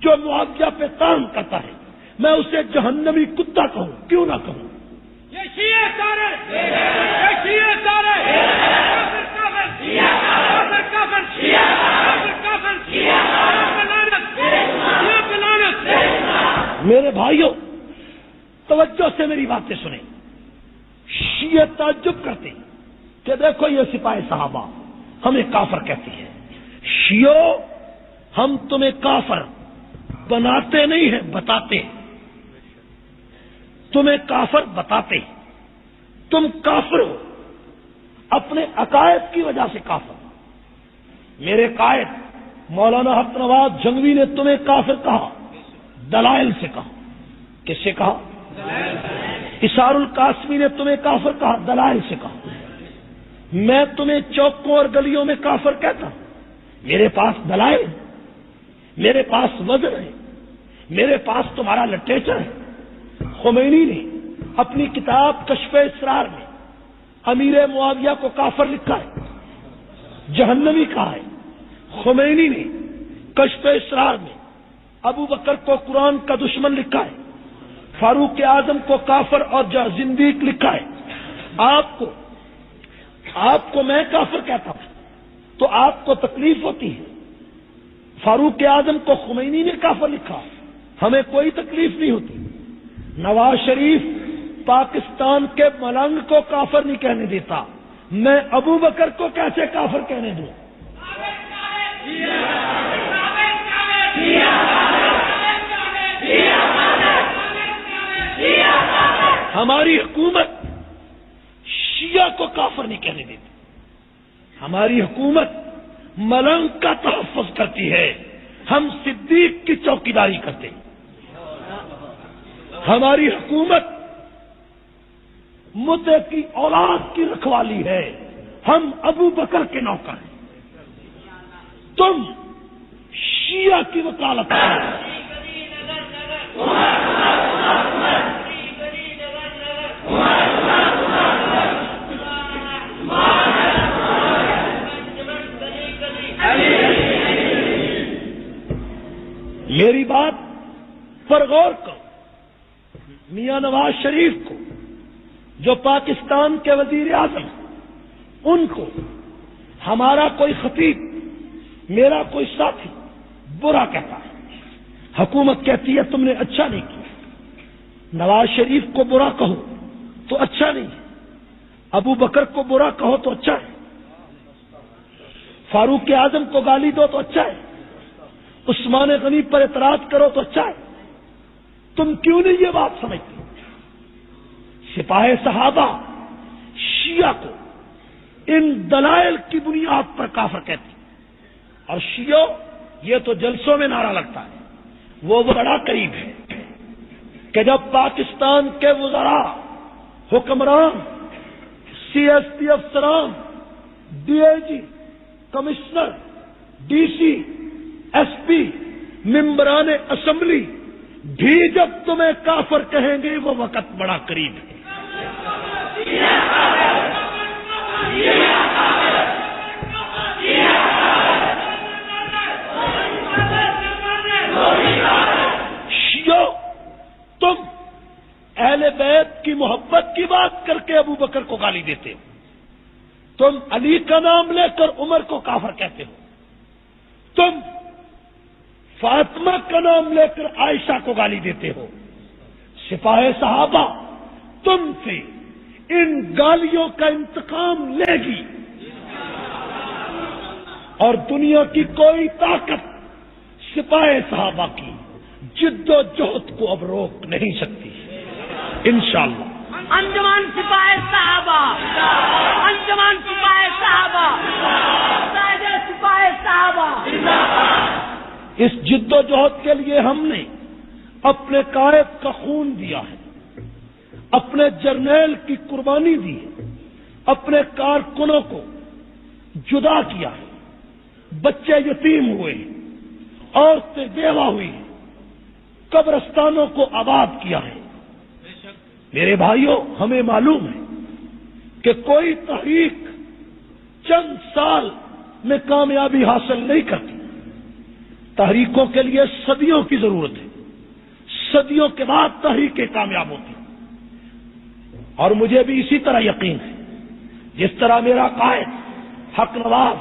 جو معاویہ پہ کام کرتا ہے، میں اسے جہنمی کتا کہوں، کیوں نہ کہوں؟ یہ شیعہ سارے، یہ شیعہ سارے، کافر کافر، کافر کافر، کافر کافر، میرے بھائیوں توجہ سے میری باتیں سنیں۔ شیعہ تعجب کرتے ہیں کہ دیکھو یہ سپاہی صحابہ ہمیں کافر کہتی ہے۔ شیعو، ہم تمہیں کافر بناتے نہیں ہیں، بتاتے ہیں۔ تمہیں کافر بتاتے ہیں۔ تم کافر ہو اپنے عقائد کی وجہ سے کافر ہو۔ میرے قائد مولانا حق نواز جنگوی نے تمہیں کافر کہا، دلائل سے کہا۔ کس سے کہا؟ اسار القاسمی نے تمہیں کافر کہا، دلائل سے کہا۔ میں تمہیں چوکوں اور گلیوں میں کافر کہتا ہوں، میرے پاس دلائل، میرے پاس وزن ہے، میرے پاس تمہارا لٹریچر ہے۔ خمینی نے اپنی کتاب کشف اسرار میں امیر معاویہ کو کافر لکھا ہے، جہنمی کہا ہے۔ خمینی نے کشف اسرار میں ابو بکر کو قرآن کا دشمن لکھا ہے، فاروق اعظم کو کافر اور زندیق لکھا ہے۔ آپ کو میں کافر کہتا ہوں تو آپ کو تکلیف ہوتی ہے۔ فاروق اعظم کو خمینی نے کافر لکھا، ہمیں کوئی تکلیف نہیں ہوتی۔ نواز شریف پاکستان کے ملنگ کو کافر نہیں کہنے دیتا، میں ابو بکر کو کیسے کافر کہنے دوں؟ ہماری حکومت شیعہ کو کافر نہیں کہنے دیتی، ہماری حکومت ملنگ کا تحفظ کرتی ہے، ہم صدیق کی چوکیداری کرتے ہیں۔ ہماری حکومت مدعے کی اولاد کی رکھوالی ہے، ہم ابو بکر کے نوکر ہیں۔ تم شیعہ کی وکالت کرو۔ میری بات پر غور کرو۔ میاں نواز شریف کو جو پاکستان کے وزیر اعظم، ان کو ہمارا کوئی خطیب، میرا کوئی ساتھی برا کہتا ہے، حکومت کہتی ہے تم نے اچھا نہیں کیا۔ نواز شریف کو برا کہو تو اچھا نہیں ہے، ابو بکر کو برا کہو تو اچھا ہے، فاروق اعظم کو گالی دو تو اچھا ہے، عثمان غنی پر اعتراض کرو تو اچھا ہے۔ تم کیوں نہیں یہ بات سمجھتے؟ سپاہی صحابہ شیعہ کو ان دلائل کی بنیاد پر کافر کہتی، اور شیعہ یہ تو جلسوں میں نعرہ لگتا ہے، وہ بڑا قریب ہے کہ جب پاکستان کے وزراء، حکمران، سی ایس پی افسران، D I G, commissioner, D C, S P, ممبران اسمبلی بھی جب تمہیں کافر کہیں گے، وہ وقت بڑا قریب ہے۔ شیعو، تم اہل بیت کی محبت کی بات کر کے ابو بکر کو گالی دیتے ہو، تم علی کا نام لے کر عمر کو کافر کہتے ہو، تم فاطمہ کا نام لے کر عائشہ کو گالی دیتے ہو۔ سپاہی صحابہ تم سے ان گالیوں کا انتقام لے گی، اور دنیا کی کوئی طاقت سپاہی صحابہ کی جد و جہد کو اب روک نہیں سکتی، انشاءاللہ۔ انجمن سپاہی صحابہ، انجمن سپاہی صحابہ، سپاہی صحابہ۔ اس جد و جہد کے لیے ہم نے اپنے قائد کا خون دیا ہے، اپنے جرنیل کی قربانی دی ہے، اپنے کارکنوں کو جدا کیا ہے، بچے یتیم ہوئے ہیں، عورتیں بیوہ ہوئی ہیں، قبرستانوں کو آباد کیا ہے۔ میرے بھائیوں، ہمیں معلوم ہے کہ کوئی تحریک چند سال میں کامیابی حاصل نہیں کرتی. تحریکوں کے لیے صدیوں کی ضرورت ہے. صدیوں کے بعد تحریکیں کامیاب ہوتی. اور مجھے بھی اسی طرح یقین ہے جس طرح میرا قائد حق نواز،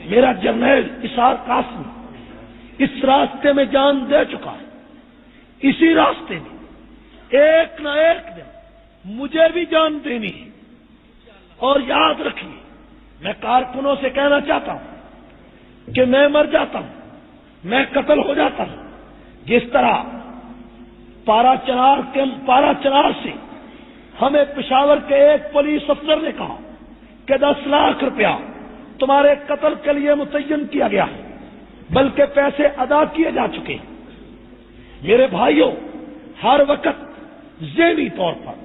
میرا جرنیل اسحاق قاسمی اس راستے میں جان دے چکا ہے. اسی راستے میں ایک نہ ایک دن مجھے بھی جان دینی ہے. اور یاد رکھیے، میں کارکنوں سے کہنا چاہتا ہوں کہ میں مر جاتا ہوں، میں قتل ہو جاتا ہوں. جس طرح پارا چنار سے ہمیں پشاور کے ایک پولیس افسر نے کہا کہ 10 لاکھ روپیہ تمہارے قتل کے لیے متعین کیا گیا ہے، بلکہ پیسے ادا کیے جا چکے ہیں. میرے بھائیوں، ہر وقت ذہنی طور پر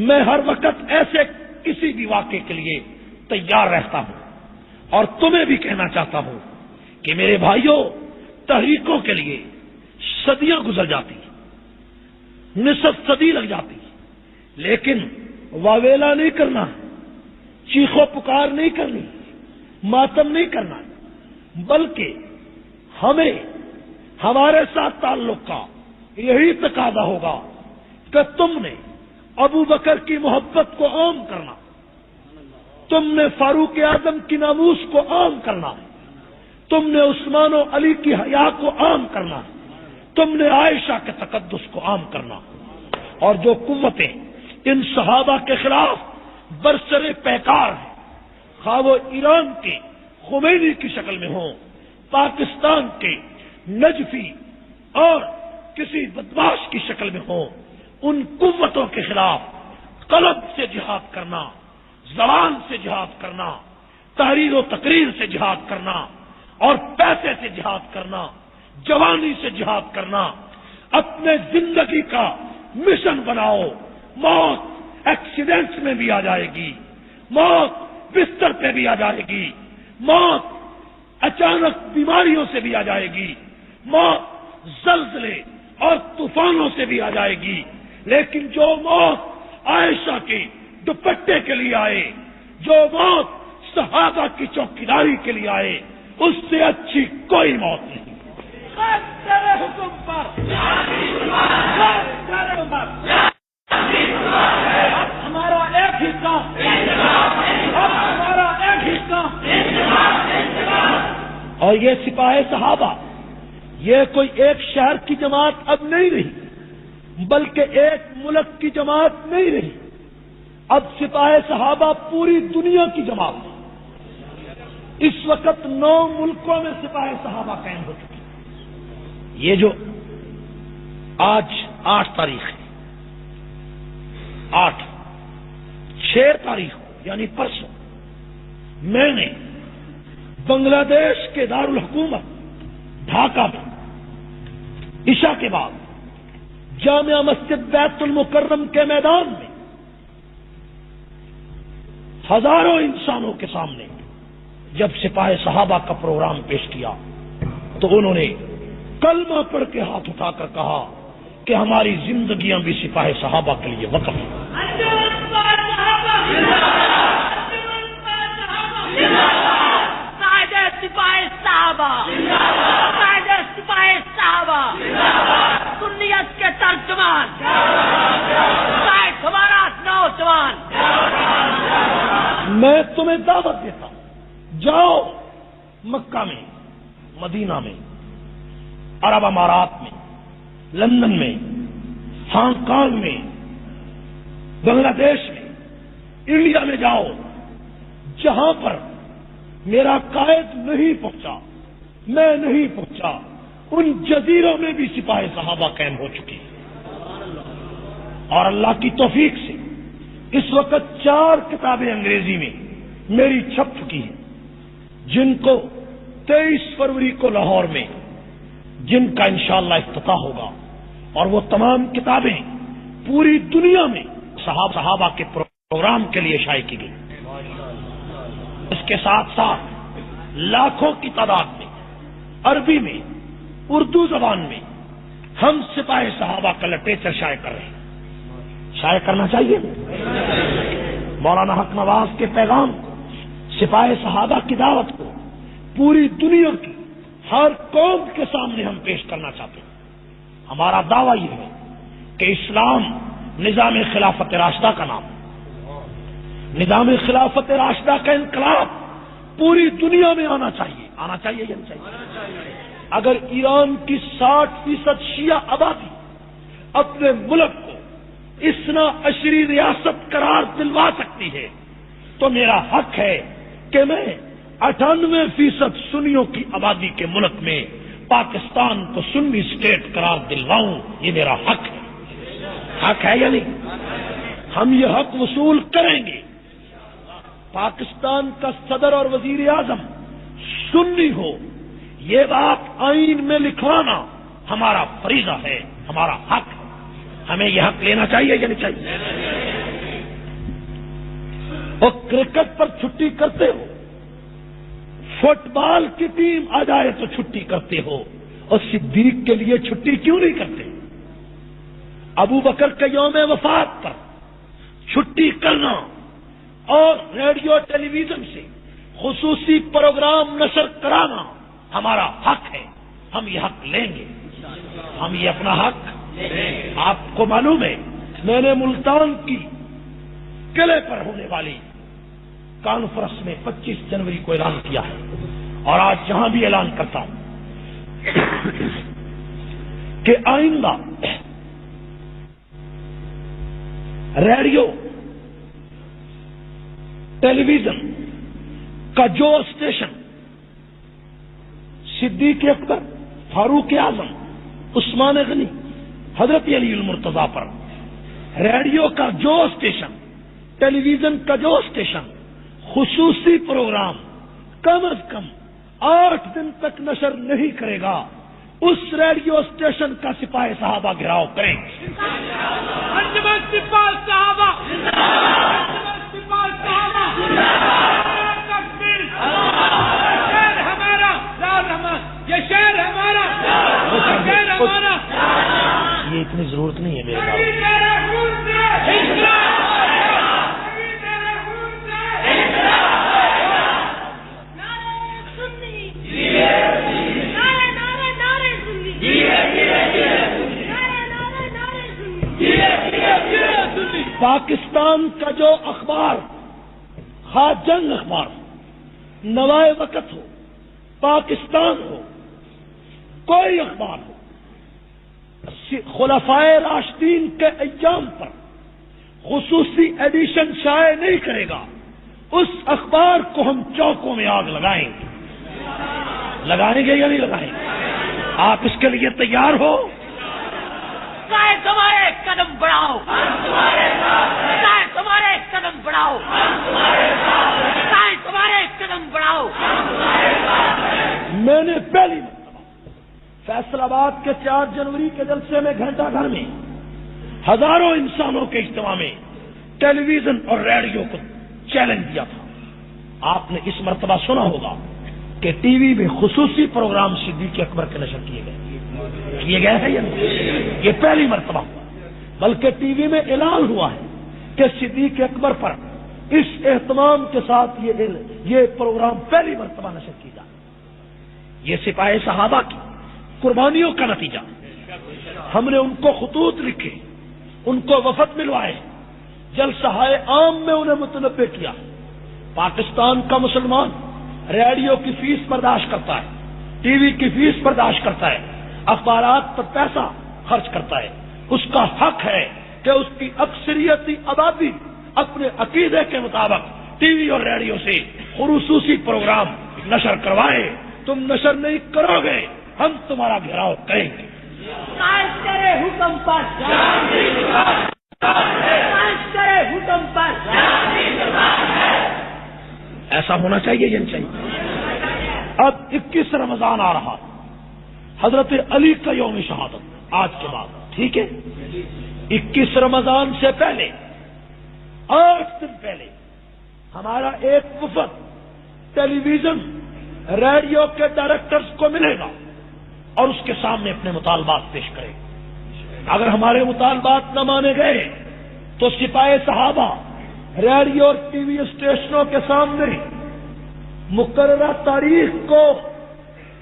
میں ہر وقت ایسے کسی بھی واقعے کے لیے تیار رہتا ہوں. اور تمہیں بھی کہنا چاہتا ہوں کہ میرے بھائیوں، تحریکوں کے لیے صدیاں گزر جاتی ہیں، نصف صدی لگ جاتی ہے، لیکن واویلا نہیں کرنا، چیخو پکار نہیں کرنی، ماتم نہیں کرنا، بلکہ ہمیں ہمارے ساتھ تعلق کا یہی تقاضا ہوگا کہ تم نے ابو بکر کی محبت کو عام کرنا، تم نے فاروق اعظم کی ناموس کو عام کرنا، تم نے عثمان و علی کی حیا کو عام کرنا، تم نے عائشہ کے تقدس کو عام کرنا. اور جو قوتیں ان صحابہ کے خلاف برسر پیکار ہیں، خواہ وہ ایران کے خمینی کی شکل میں ہوں، پاکستان کے نجفی اور کسی بدماش کی شکل میں ہوں، ان قوتوں کے خلاف قلب سے جہاد کرنا، زبان سے جہاد کرنا، تحریر و تقریر سے جہاد کرنا، اور پیسے سے جہاد کرنا، جوانی سے جہاد کرنا. اپنے زندگی کا مشن بناؤ. موت ایکسیڈنٹس میں بھی آ جائے گی، موت بستر پہ بھی آ جائے گی، موت اچانک بیماریوں سے بھی آ جائے گی، موت زلزلے اور طوفانوں سے بھی آ جائے گی. لیکن جو موت عائشہ کے دوپٹے کے لیے آئے، جو موت صحابہ کی چوکیداری کے لیے آئے، اس سے اچھی کوئی موت نہیں. تیرے حکم پر ہمارا ایک ہی کام، ہمارا ایک ہی کام. اور یہ سپاہ صحابہ یہ کوئی ایک شہر کی جماعت اب نہیں رہی، بلکہ ایک ملک کی جماعت نہیں رہی. اب سپاہ صحابہ پوری دنیا کی جماعت ہے. اس وقت 9 ملکوں میں سپاہ صحابہ قائم ہو چکے. یہ جو آج 8 تاریخ ہے، 6 تاریخ کو یعنی پرسوں میں نے بنگلہ دیش کے دارالحکومت ڈھاکہ میں عشاء کے بعد جامع مسجد بیت المکرم کے میدان میں ہزاروں انسانوں کے سامنے جب سپاہ صحابہ کا پروگرام پیش کیا تو انہوں نے کلمہ پڑھ کے ہاتھ اٹھا کر کہا کہ ہماری زندگیاں بھی سپاہ صحابہ کے لیے وقف ہیں. سنیت کے ترجمان ہمارا نوجوان. میں تمہیں دعوت دیتا ہوں، جاؤ مکہ میں، مدینہ میں، عرب امارات میں، لندن میں، ہانگ کانگ میں، بنگلہ دیش میں، انڈیا میں جاؤ، جہاں پر میرا قائد نہیں پہنچا، میں نہیں پہنچا، ان جزیروں میں بھی سپاہ صحابہ قائم ہو چکی. اور اللہ کی توفیق سے اس وقت 4 کتابیں انگریزی میں میری چھپ چکی ہیں، جن کو 23 فروری کو لاہور میں جن کا انشاءاللہ افتتاح ہوگا. اور وہ تمام کتابیں پوری دنیا میں صحابہ کے پروگرام کے لیے شائع کی گئی. اس کے ساتھ ساتھ لاکھوں کی تعداد میں عربی میں، اردو زبان میں ہم سپاہ صحابہ کا لٹریچر شائع کر رہے ہیں. شائع کرنا چاہیے. مولانا حق نواز کے پیغام، سپاہ صحابہ کی دعوت کو پوری دنیا کی ہر قوم کے سامنے ہم پیش کرنا چاہتے ہیں۔ ہمارا دعویٰ یہ ہے کہ اسلام نظام خلافت راشدہ کا نام ہے۔ نظام خلافت راشدہ کا انقلاب پوری دنیا میں آنا چاہیے یا نہیں چاہیے؟ اگر ایران کی 60% شیعہ آبادی اپنے ملک کو اثنا عشری ریاست قرار دلوا سکتی ہے تو میرا حق ہے کہ میں 98% سنیوں کی آبادی کے ملک میں پاکستان کو سنی اسٹیٹ قرار دلواؤں۔ یہ میرا حق ہے یا نہیں؟ ہم یہ حق وصول کریں گے۔ پاکستان کا صدر اور وزیر اعظم سنی ہو، یہ بات آئین میں لکھوانا ہمارا فریضہ ہے، ہمارا حق ہے۔ ہمیں یہ حق لینا چاہیے یا نہیں چاہیے؟ اور کرکٹ پر چھٹی کرتے ہو، فٹ بال کی ٹیم آ جائے تو چھٹی کرتے ہو، اور صدیق کے لیے چھٹی کیوں نہیں کرتے؟ ابو بکر کے یوم وفات پر چھٹی کرنا اور ریڈیو ٹیلی ویژن سے خصوصی پروگرام نشر کرانا ہمارا حق ہے۔ ہم یہ حق لیں گے، ہم یہ اپنا حق۔ آپ کو معلوم ہے میں نے ملتان کی قلعے پر ہونے والی کانفرنس میں 25 جنوری کو اعلان کیا ہے، اور آج یہاں بھی اعلان کرتا ہوں کہ آئندہ ریڈیو ٹیلی ویژن کا جو اسٹیشن صدیق اکبر، فاروق اعظم، عثمان غنی، حضرت علی المرتضیٰ پر ریڈیو کا جو اسٹیشن، ٹیلی ویژن کا جو اسٹیشن خصوصی پروگرام کم از کم 8 دن تک نشر نہیں کرے گا، اس ریڈیو اسٹیشن کا سپاہ صحابہ گھراؤ کریں۔ انجمن سپاہ صحابہ، انجمن سپاہ صحابہ، تکبیر، یہ شہر ہمارا، یہ شہر ہمارا، یہ شہر ہمارا۔ یہ اتنی ضرورت نہیں ہے میرے پاس۔ پاکستان کا جو اخبار، خواہ جنگ اخبار، نوائے وقت ہو، پاکستان ہو، کوئی اخبار ہو، خلفائے راشدین کے ایام پر خصوصی ایڈیشن شائع نہیں کرے گا، اس اخبار کو ہم چوکوں میں آگ لگائیں گے۔ لگائیں گے یا نہیں لگائیں گے؟ آپ اس کے لیے تیار ہو؟ چاہے تمہارے قدم بڑھاؤ، چاہے تمہارے قدم بڑھاؤ، چاہے تمہارے قدم بڑھاؤ۔ میں نے پہلی مرتبہ فیصل آباد کے 4 جنوری کے جلسے میں گھنٹہ گھر میں ہزاروں انسانوں کے اجتماع میں ٹیلی ویژن اور ریڈیو کو چیلنج دیا تھا۔ آپ نے اس مرتبہ سنا ہوگا کہ ٹی وی میں خصوصی پروگرام صدیق اکبر کے نشر کیے گئے ہیں یا نہیں؟ یہ پہلی مرتبہ ہوا، بلکہ ٹی وی میں اعلان ہوا ہے کہ صدیق اکبر پر اس اہتمام کے ساتھ یہ پروگرام پہلی مرتبہ نشر کی جائے۔ یہ سپاہ صحابہ کی قربانیوں کا نتیجہ۔ ہم نے ان کو خطوط لکھے، ان کو وفد ملوائے، جلسہ عام میں انہیں متنبع کیا۔ پاکستان کا مسلمان ریڈیو کی فیس برداشت کرتا ہے، ٹی وی کی فیس برداشت کرتا ہے، اخبارات پر پیسہ خرچ کرتا ہے، اس کا حق ہے کہ اس کی اکثریتی آبادی اپنے عقیدے کے مطابق ٹی وی اور ریڈیو سے خصوصی پروگرام نشر کروائے۔ تم نشر نہیں کرو گے، ہم تمہارا گھیراؤ کریں گے۔ تیرے حکم پر، تیرے حکم پر۔ ایسا ہونا چاہیے یا نہیں چاہیے؟ اب 21 رمضان آ رہا، حضرت علی کا یوم شہادت آج کے بعد، ٹھیک ہے؟ 21 رمضان سے پہلے 8 دن پہلے ہمارا ایک وفد ٹیلی ویژن ریڈیو کے ڈائریکٹرز کو ملے گا اور اس کے سامنے اپنے مطالبات پیش کرے گا۔ اگر ہمارے مطالبات نہ مانے گئے تو سپاہ صحابہ ریڈیو اور ٹی وی اسٹیشنوں کے سامنے مقررہ تاریخ کو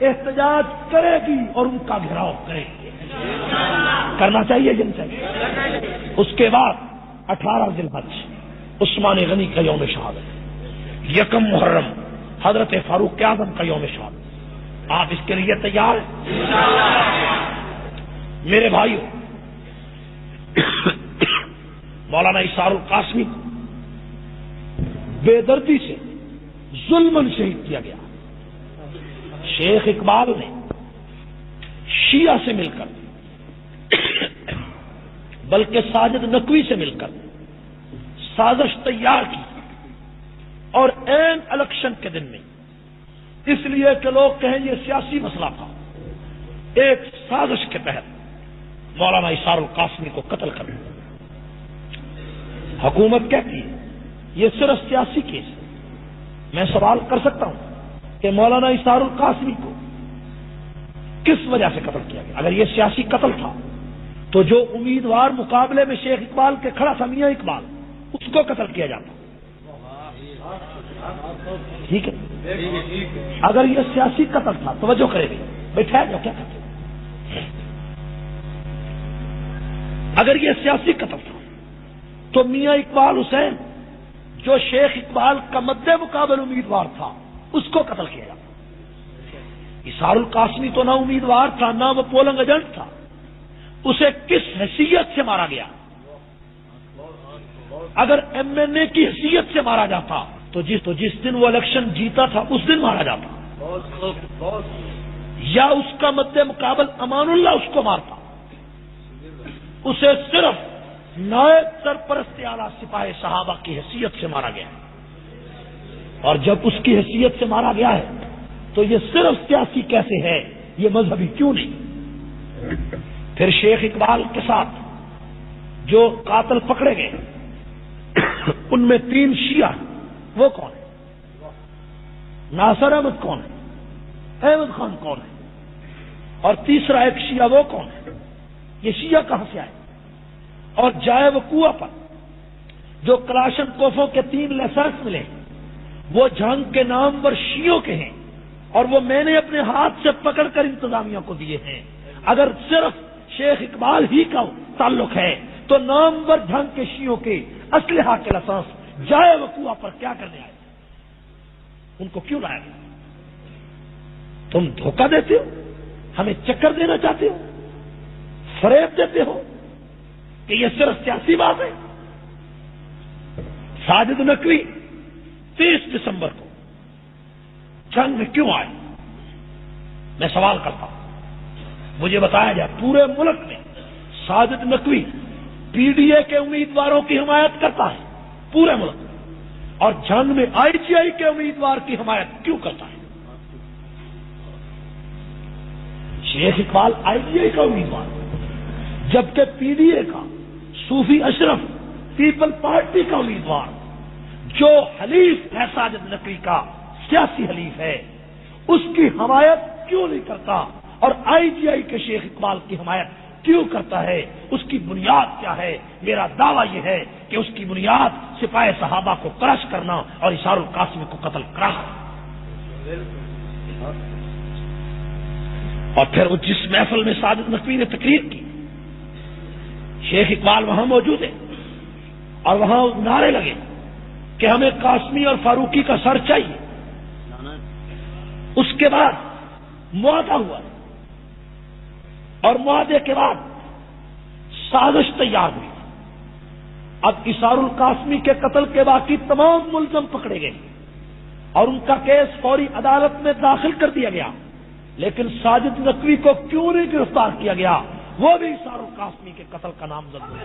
احتجاج کرے گی اور ان کا گھیراؤ کرے گی. کرنا چاہیے جن چاہیے. اس کے بعد 18 ذی الحج عثمان غنی کا یوم شہادت، 1 محرم حضرت فاروق اعظم کا یوم شہادت. آپ اس کے لیے تیار ہیں؟ میرے بھائیو، مولانا اسحاق القاسمی کو بے دردی سے ظلماً شہید کیا گیا. شیخ اقبال نے شیعہ سے مل کر بلکہ ساجد نقوی سے مل کر سازش تیار کی، اور عین الیکشن کے دن میں، اس لیے کہ لوگ کہیں یہ سیاسی مسئلہ تھا، ایک سازش کے تحت مولانا اسحاق القاسمی کو قتل کر دیا. حکومت کہتی ہے یہ صرف سیاسی کیس ہے. میں سوال کر سکتا ہوں کہ مولانا اسحاق القاسمی کو کس وجہ سے قتل کیا گیا؟ اگر یہ سیاسی قتل تھا تو جو امیدوار مقابلے میں شیخ اقبال کے کھڑا تھا، میاں اقبال، اس کو قتل کیا جاتا. ٹھیک ہے. اگر یہ سیاسی قتل تھا، توجہ کرے گی، بیٹھا جا کیا کرتے. اگر یہ سیاسی قتل تھا تو میاں اقبال حسین جو شیخ اقبال کا مد مقابل امیدوار تھا، اس کو قتل کیا جاتا. اسحاق القاسمی تو نہ امیدوار تھا، نہ وہ پولنگ ایجنٹ تھا. اسے کس حیثیت سے مارا گیا؟ اگر ایم این اے کی حیثیت سے مارا جاتا تو جس دن وہ الیکشن جیتا تھا اس دن مارا جاتا، یا اس کا مد مقابل امان اللہ اس کو مارتا. اسے صرف نائب سرپرست اعلیٰ سپاہ صحابہ کی حیثیت سے مارا گیا. اور جب اس کی حیثیت سے مارا گیا ہے تو یہ صرف سیاسی کیسے ہے، یہ مذہبی کیوں نہیں؟ پھر شیخ اقبال کے ساتھ جو قاتل پکڑے گئے ان میں 3 شیعہ ہیں. وہ کون ہے؟ ناصر احمد کون ہے؟ احمد خان کون ہے؟ اور تیسرا ایک شیعہ وہ کون ہے؟ یہ شیعہ کہاں سے آئے؟ اور جائے وقوع پر جو کلاشن کوفوں کے 3 لائسنس ملے وہ جنگ کے نام پر شیعوں کے ہیں، اور وہ میں نے اپنے ہاتھ سے پکڑ کر انتظامیہ کو دیے ہیں. اگر صرف شیخ اقبال ہی کا تعلق ہے تو نامور جنگ کے شیعوں کے اسلحہ کے لائسنس جائے وقوع پر کیا کرنے آئے؟ ان کو کیوں لایا گیا؟ تم دھوکہ دیتے ہو، ہمیں چکر دینا چاہتے ہو، فریب دیتے ہو کہ یہ صرف سیاسی بات ہے. ساجد نقوی 30 دسمبر کو جنگ میں کیوں آئے؟ میں سوال کرتا ہوں. مجھے بتایا جائے پورے ملک میں Sajid Naqvi P D A کے امیدواروں کی حمایت کرتا ہے پورے ملک میں، اور جنگ میں آئی جی آئی کے امیدوار کی حمایت کیوں کرتا ہے؟ شیخ اقبال آئی جی آئی کا امیدوار، جبکہ پی ڈی اے کا صوفی اشرف پیپل پارٹی کا امیدوار جو حلیف ہے ساجد نقوی کا، سیاسی حلیف ہے، اس کی حمایت کیوں نہیں کرتا؟ اور آئی جی آئی کے شیخ اقبال کی حمایت کیوں کرتا ہے؟ اس کی بنیاد کیا ہے؟ میرا دعویٰ یہ ہے کہ اس کی بنیاد سپاہ صحابہ کو کرش کرنا اور اسحاق القاسمی کو قتل کرنا. اور پھر وہ جس محفل میں ساجد نقوی نے تقریر کی، شیخ اقبال وہاں موجود ہے اور وہاں نعرے لگے کہ ہمیں قاسمی اور فاروقی کا سر چاہیے. اس کے بعد معاہدہ ہوا اور معاہدے کے بعد سازش تیار ہوئی. اب اسحاق القاسمی کے قتل کے باقی تمام ملزم پکڑے گئے اور ان کا کیس فوری عدالت میں داخل کر دیا گیا، لیکن ساجد نقوی کو کیوں نہیں گرفتار کیا گیا؟ وہ بھی اسحاق القاسمی کے قتل کا نامزد ہوا.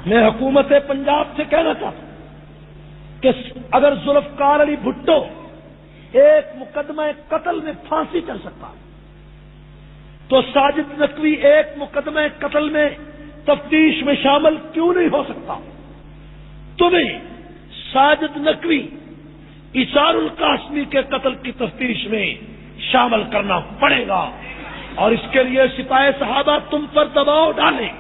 میں حکومت پنجاب سے کہنا چاہتا ہوں کہ اگر ذوالفقار علی بھٹو ایک مقدمہ قتل میں پھانسی چڑھ سکتا تو ساجد نقوی ایک مقدمہ قتل میں تفتیش میں شامل کیوں نہیں ہو سکتا؟ تمہیں ساجد نقوی اسحاق القاسمی کے قتل کی تفتیش میں شامل کرنا پڑے گا. اور اس کے لیے سپاہ صحابہ تم پر دباؤ ڈالیں.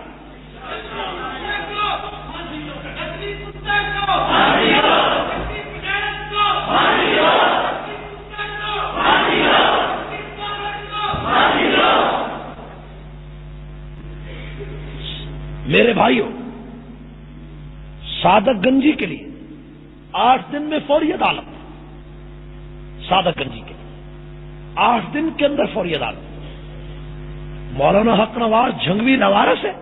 میرے بھائیوں، صادق گنجی کے لیے 8 دن میں فوری عدالت. صادق گنجی کے لیے 8 دن کے اندر فوری عدالت. مولانا حق نواز جھنگوی نوارس ہے،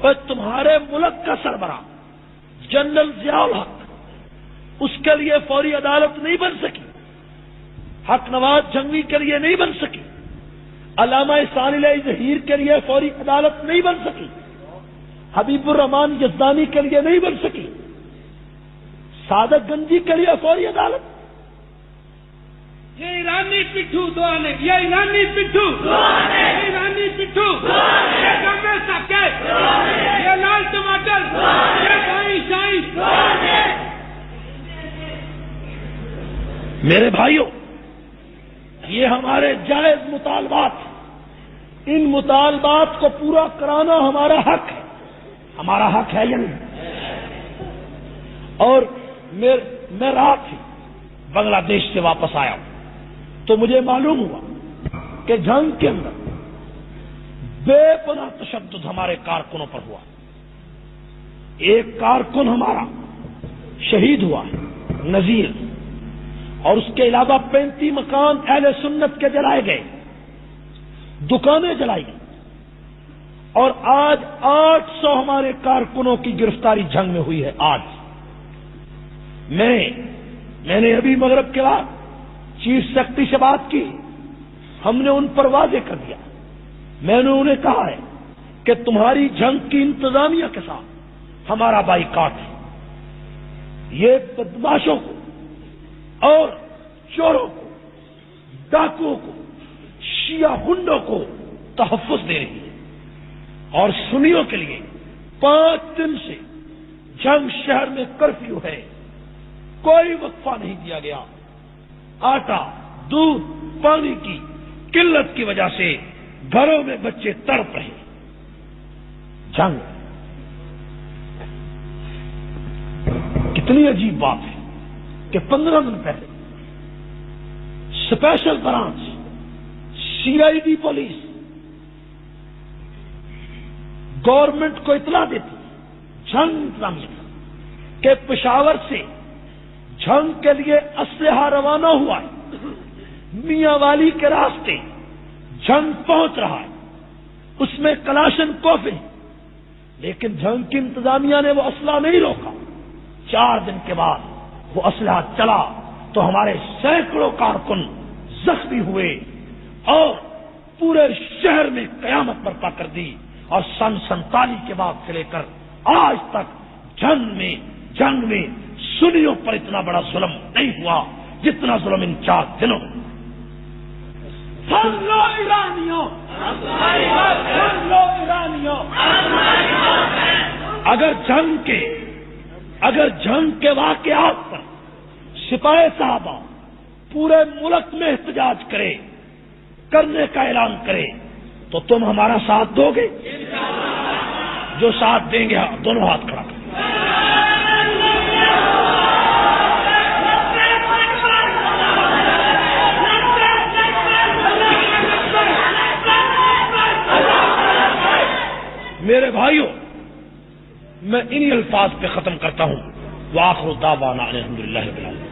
اور تمہارے ملک کا سربراہ جنرل ضیاء الحق، اس کے لیے فوری عدالت نہیں بن سکی. حق نواز جھنگوی کے لیے نہیں بن سکی. علامہ ثانی ظہیر کے لیے فوری عدالت نہیں بن سکی. حبیب الرحمان یزدانی کے لیے نہیں بن سکی. صادق گنجی کے لیے فوری عدالت. یہ ایرانی پٹھو دعا نے، یہ ایرانی پٹھو، یہ ایرانی پٹھو، یہ گمبے ساکت، یہ لال ٹماٹر، یہ شاہی شاہی. میرے بھائیوں، یہ ہمارے جائز مطالبات، ان مطالبات کو پورا کرانا ہمارا حق ہے. ہمارا حق ہے یا نہیں؟ اور میں رات ہی بنگلہ دیش سے واپس آیا ہوں تو مجھے معلوم ہوا کہ جنگ کے اندر بے پناہ تشدد ہمارے کارکنوں پر ہوا. ایک کارکن ہمارا شہید ہوا نذیر، اور اس کے علاوہ 35 مکان اہل سنت کے جلائے گئے، دکانیں جلائی گئی، اور آج 800 ہمارے کارکنوں کی گرفتاری جنگ میں ہوئی ہے. آج میں نے ابھی مغرب کے بعد چیف سیکرٹری سے بات کی. ہم نے ان پر واضح کر دیا، میں نے انہیں کہا ہے کہ تمہاری جنگ کی انتظامیہ کے ساتھ ہمارا بائیکاٹ ہے. یہ بدماشوں کو اور چوروں کو، ڈاکوؤں کو، شیعہ گنڈوں کو تحفظ دے رہی ہے. اور سنیوں کے لیے 5 دن سے جنگ شہر میں کرفیو ہے، کوئی وقفہ نہیں دیا گیا. آٹا، دودھ، پانی کی قلت کی وجہ سے گھروں میں بچے تڑپ رہے. جنگ کتنی عجیب بات ہے کہ 15 دن پہلے special branch CID police government کو اطلاع دیتی جنگ انتظامیہ کہ پشاور سے جنگ کے لیے اسلحہ روانہ ہوا ہے، میاں والی کے راستے جنگ پہنچ رہا ہے، اس میں کلاشن کوف ہے، لیکن جنگ کی انتظامیہ نے وہ اسلحہ نہیں روکا. 4 دن کے بعد وہ اسلحہ چلا تو ہمارے سینکڑوں کارکن زخمی ہوئے اور پورے شہر میں قیامت برپا کر دی. اور سن 47 کے بعد سے لے کر آج تک جنگ میں سنیوں پر اتنا بڑا ظلم نہیں ہوا جتنا ظلم ان 4 دنوں. سن لو ایرانیوں، سن لو ایرانیوں، اگر جنگ کے واقعات پر سپاہ صحابہ پورے ملک میں احتجاج کرنے کا اعلان کرے تو تم ہمارا ساتھ دو گے؟ جو ساتھ دیں گے دونوں ہاتھ کھڑا کریں. میرے بھائیوں، میں انہی الفاظ پہ ختم کرتا ہوں. وآخر دعوانا الحمدللہ رب العالمین.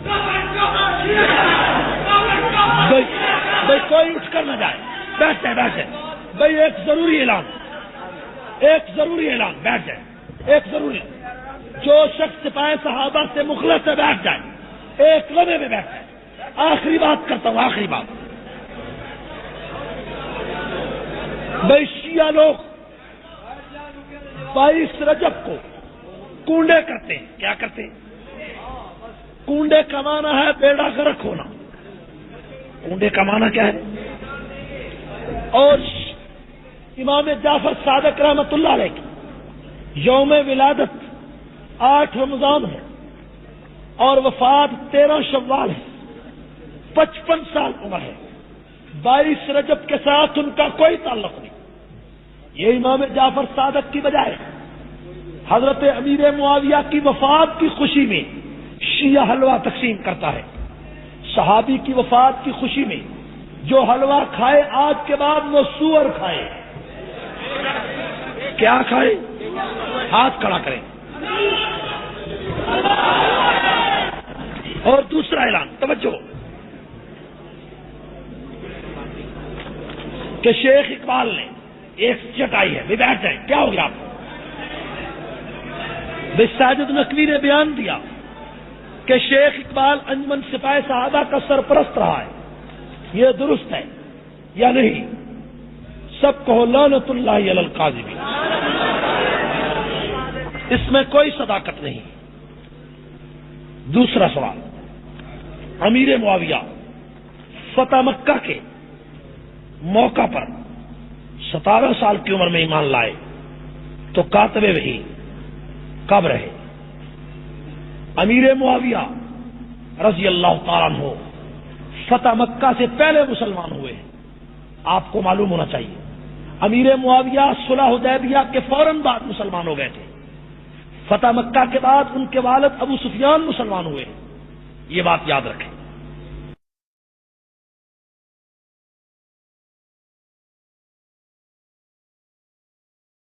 بھائی کوئی اٹھ کر نہ جائے، بیٹھے. بھائی ایک ضروری اعلان، بیٹھ جائے. ایک ضروری، جو شخص سپاہ صحابہ سے مخلص ہے بیٹھ جائے، ایک لمحے میں بیٹھ جائے. آخری بات کرتا ہوں، آخری بات. بھائی شیعہ لوگ 22 رجب کو کنڈے کرتے ہیں. کیا کرتے ہیں؟ کنڈے کا معنی ہے بیڑا غرق ہونا. کنڈے کا معنی کیا ہے؟ اور امام جعفر صادق رحمت اللہ علیہ کی یوم ولادت 8 رمضان ہے اور وفات 13 شوال ہے. 55 سال عمر ہے. 22 رجب کے ساتھ ان کا کوئی تعلق نہیں. یہ امام جعفر صادق کی بجائے حضرت امیر معاویہ کی وفات کی خوشی میں شیعہ حلوہ تقسیم کرتا ہے. صحابی کی وفات کی خوشی میں جو حلوہ کھائے آج کے بعد وہ سور کھائے. کیا کھائے؟ ہاتھ کھڑا کریں. اور دوسرا اعلان، توجہ، کہ شیخ اقبال نے ایک چٹائی ہے، بیٹھ جائیں. کیا ہو گیا آپ کو؟ ساجد نقوی نے بیان دیا کہ شیخ اقبال انجمن سپاہی صحابہ کا سرپرست رہا ہے. یہ درست ہے یا نہیں؟ سب کہو لعنت اللہ علی الکاذبین. اس میں کوئی صداقت نہیں. دوسرا سوال، امیر معاویہ فتح مکہ کے موقع پر 17 سال کی عمر میں ایمان لائے تو کاتب وحی کب رہے؟ امیر معاویہ رضی اللہ تعالیٰ عنہ فتح مکہ سے پہلے مسلمان ہوئے. آپ کو معلوم ہونا چاہیے امیر معاویہ صلح حدیبیہ کے فوراً بعد مسلمان ہو گئے تھے. فتح مکہ کے بعد ان کے والد ابو سفیان مسلمان ہوئے. یہ بات یاد رکھیں.